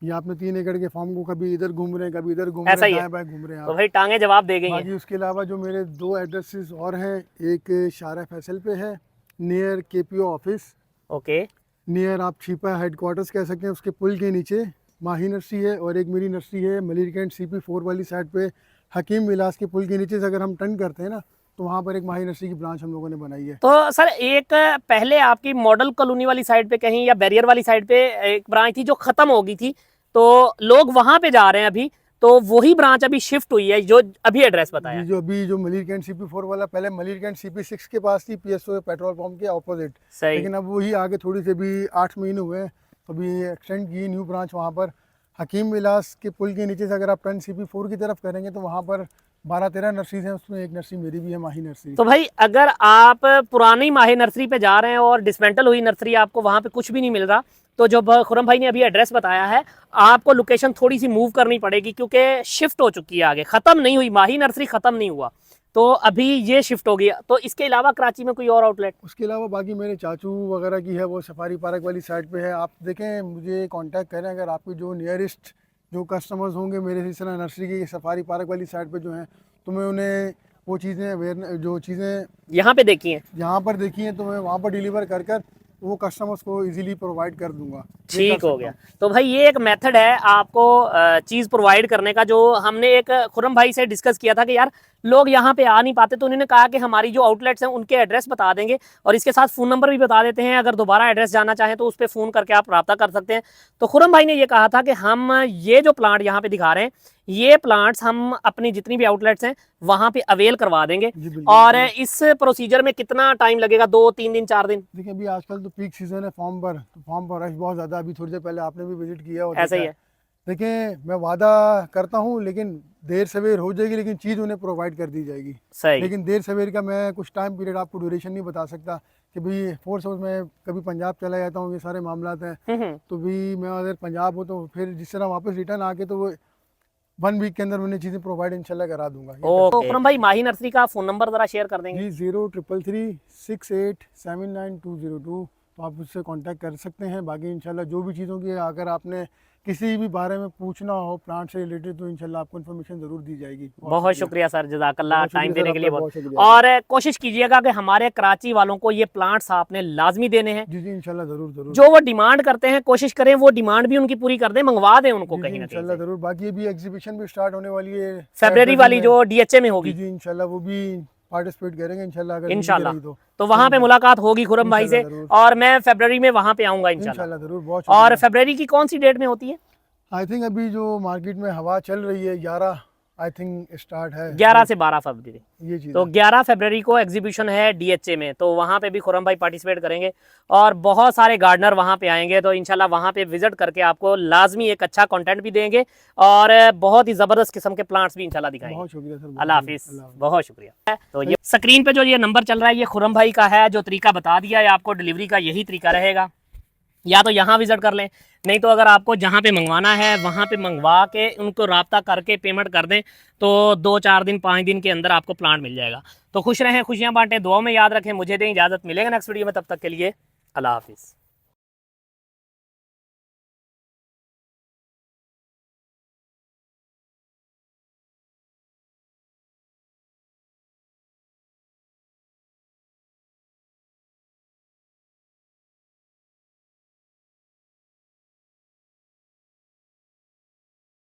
Speaker 1: ये आपने 3 एकड़ के फार्म को कभी इधर घूम रहे हैं, कभी इधर घूम रहे
Speaker 2: ऐसा
Speaker 1: हैं,
Speaker 2: ही है।
Speaker 1: दाएं बाएं घूम रहे हैं
Speaker 2: तो
Speaker 1: आप।
Speaker 2: भाई टांगे जवाब दे गई हैं।
Speaker 1: बाकी उसके अलावा जो मेरे 2 एड्रेसेस और हैं, एक शारा फैसल पे है near KPO office,
Speaker 2: okay,
Speaker 1: near आप छिपा हेडक्वार्टर्स कह सकते हैं, उसके पुल के नीचे माही नर्सरी है, और एक मेरी नर्सरी है मलिर कैंट CP4 वाली साइड पे हकीम विलास के पुल के नीचे से अगर हम टर्न करते हैं ना, तो वहाँ पर एक माही नर्सरी की ब्रांच हम लोगों ने बनाई है।
Speaker 2: तो सर एक पहले आपकी मॉडल कॉलोनी वाली साइड पे कहीं या बैरियर वाली साइड पे एक ब्रांच थी जो खत्म हो गई थी, तो लोग वहां पे जा रहे हैं अभी, तो वही ब्रांच अभी शिफ्ट हुई है जो अभी एड्रेस बताया।
Speaker 1: जी, जो अभी जो मलिर कैंट CP4 वाला, पहले मलिर कैंट CP6 के पास थी, PSO पेट्रोल पंप के ऑपोजिट,
Speaker 2: सही,
Speaker 1: लेकिन अब वही आगे थोड़ी सी भी 8 महीने हुए हैं, अभी एक्सटेंड की न्यू ब्रांच वहाँ पर हकीम विलास के पुल के नीचे से अगर आप टर्न CP4 की तरफ करेंगे तो वहाँ पर 12-13 नर्सरीज हैं, उसमें एक नर्सरी मेरी भी है, माही नर्सरी।
Speaker 2: तो भाई अगर आप पुरानी माही नर्सरी पे जा रहे हैं और डिसमेंटल हुई नर्सरी आपको वहां पे कुछ भी नहीं मिल रहा, तो जो खुरम भाई ने अभी एड्रेस बताया है, आपको लोकेशन थोड़ी सी मूव करनी पड़ेगी क्योंकि शिफ्ट हो चुकी है आगे, खत्म नहीं हुई, माही नर्सरी खत्म नहीं हुआ, तो अभी ये शिफ्ट हो गया। तो इसके अलावा कराची में कोई और आउटलेट?
Speaker 1: उसके अलावा बाकी मेरे चाचू वगैरह की है, वो सफारी पार्क वाली साइड पे है। आप देखें, मुझे कांटेक्ट करें, अगर आपके जो नियरेस्ट जो कस्टमर्स होंगे मेरे इस तरह नर्सरी की सफारी पार्क वाली साइड पे जो हैं, तो मैं उन्हें वो चीज़ें जो चीज़ें
Speaker 2: यहाँ पे देखी हैं,
Speaker 1: यहाँ पर देखी हैं, तो मैं वहाँ पर डिलीवर कर कर वो कस्टमर्स को इजीली प्रोवाइड कर दूंगा। ये कर
Speaker 2: ठीक
Speaker 1: सकता
Speaker 2: हो
Speaker 1: हूँ।
Speaker 2: गया। तो भाई ये एक मेथड है आपको चीज़ प्रोवाइड करने का, जो हमने एक खुरम भाई से डिस्कस किया था कि यार लोग यहाँ पे आ नहीं पाते, तो उन्होंने कहा कि हमारी जो आउटलेट्स हैं उनके एड्रेस बता देंगे और इसके साथ फ़ोन नंबर भी बता देते हैं, अगर दोबारा एड्रेस जाना चाहें तो उस पर फ़ोन करके आप रब्ता कर सकते हैं। तो खुरम भाई ने ये कहा था कि हम ये जो प्लांट यहाँ पे दिखा रहे हैं, ये प्लांट्स हम अपनी जितनी भी आउटलेट्स हैं वहाँ पे अवेल करवा देंगे।
Speaker 1: जी बिल्कुल।
Speaker 2: और इस प्रोसीजर में कितना टाइम लगेगा? 2-3 दिन 4 दिन?
Speaker 1: देखिए अभी आजकल तो पीक सीजन है फॉर्म पर, तो फॉर्म पर रश बहुत ज़्यादा, अभी थोड़ी देर पहले आपने भी विजिट किया और
Speaker 2: ऐसा ही
Speaker 1: देखा
Speaker 2: है।
Speaker 1: देखें, मैं वादा करता हूँ, लेकिन देर सवेर हो जाएगी, लेकिन चीज़ उन्हें प्रोवाइड कर दी जाएगी।
Speaker 2: सही,
Speaker 1: लेकिन देर सवेर का मैं कुछ टाइम पीरियड आपको ड्यूरेशन नहीं बता सकता कि भाई फोर्स हाउस में कभी पंजाब चला जाता हूँ, ये सारे मामलात हैं, तो भी मैं अगर पंजाब हूँ तो फिर जिस तरह वापस रिटर्न आके तो वो 1 वीक के अंदर उन्हें चीज़ें प्रोवाइड इंशाल्लाह करा दूंगा।
Speaker 2: तो खुरम भाई माही नर्सरी का फ़ोन नंबर ज़रा शेयर कर देंगे?
Speaker 1: जी 0333 68 79202। तो तो आप उससे कांटेक्ट कर सकते हैं। बाकी इंशाल्लाह जो भी चीज़ों की अगर आपने किसी भी बारे में पूछना हो प्लांट से रिलेटेड तो इंशाल्लाह आपको इन्फॉर्मेशन ज़रूर दी जाएगी।
Speaker 2: बहुत शुक्रिया सर, जज़ाकल्लाह
Speaker 1: बहुत
Speaker 2: टाइम
Speaker 1: शुक्रिया
Speaker 2: देने
Speaker 1: सर,
Speaker 2: के लिए
Speaker 1: आपका
Speaker 2: बहुत।
Speaker 1: बहुत शुक्रिया।
Speaker 2: और कोशिश कीजिएगा कि हमारे कराची वालों को ये प्लांट्स आपने लाजमी देने हैं।
Speaker 1: जी जी इंशाल्लाह ज़रूर ज़रूर।
Speaker 2: जो वो डिमांड करते हैं कोशिश करें वो डिमांड भी उनकी पूरी कर दें, मंगवा दें उनको
Speaker 1: जी
Speaker 2: कहीं
Speaker 1: जी
Speaker 2: ना कहीं
Speaker 1: इंशाल्लाह
Speaker 2: से।
Speaker 1: ज़रूर। बाकी अभी एग्जीबिशन भी स्टार्ट होने वाली है
Speaker 2: फरवरी वाली
Speaker 1: में।
Speaker 2: जो डीएचए में
Speaker 1: जी
Speaker 2: होगी
Speaker 1: जी इंशाल्लाह वो भी पार्टिसिपेट करेंगे इंशाल्लाह, अगर मिलती
Speaker 2: इंशाल्लाह।
Speaker 1: रही
Speaker 2: तो वहाँ पे मुलाकात होगी खुरम भाई से,
Speaker 1: इंशाल्लाह ज़रूर।
Speaker 2: और मैं फरवरी में वहाँ पे आऊँगा इंशाल्लाह।
Speaker 1: इंशाल्लाह ज़रूर। बहुत
Speaker 2: और
Speaker 1: शुक्रिया।
Speaker 2: फरवरी की कौन सी डेट में होती है?
Speaker 1: आई थिंक अभी जो मार्केट में हवा चल रही है 11 आई थिंक स्टार्ट है
Speaker 2: 11 से 12 फरवरी।
Speaker 1: ये चीज़
Speaker 2: तो 11 फरवरी को एग्जीबिशन है डीएचए में, तो वहाँ पे भी खुरम भाई पार्टिसिपेट करेंगे और बहुत सारे गार्डनर वहाँ पे आएंगे। तो इंशाल्लाह वहाँ पे विजिट करके आपको लाजमी एक अच्छा कंटेंट भी देंगे और बहुत ही ज़बरदस्त किस्म के प्लांट्स भी इंशाल्लाह दिखाएंगे।
Speaker 1: बहुत शुक्रिया सर।
Speaker 2: अल्लाह हाफिज़, बहुत शुक्रिया। तो ये स्क्रीन पे जो ये नंबर चल रहा है ये खुरम भाई का है, जो तरीका बता दिया है आपको डिलीवरी का यही तरीका रहेगा। या तो यहाँ विजिट कर लें, नहीं तो अगर आपको जहाँ पे मंगवाना है वहाँ पे मंगवा के उनको राब्ता करके पेमेंट कर दें तो 2-4 दिन 5 दिन के अंदर आपको प्लांट मिल जाएगा। तो खुश रहें, खुशियाँ बांटें, दुआओं में याद रखें। मुझे दें इजाज़त, मिलेंगे नेक्स्ट वीडियो में, तब तक के लिए अल्लाह हाफिज़।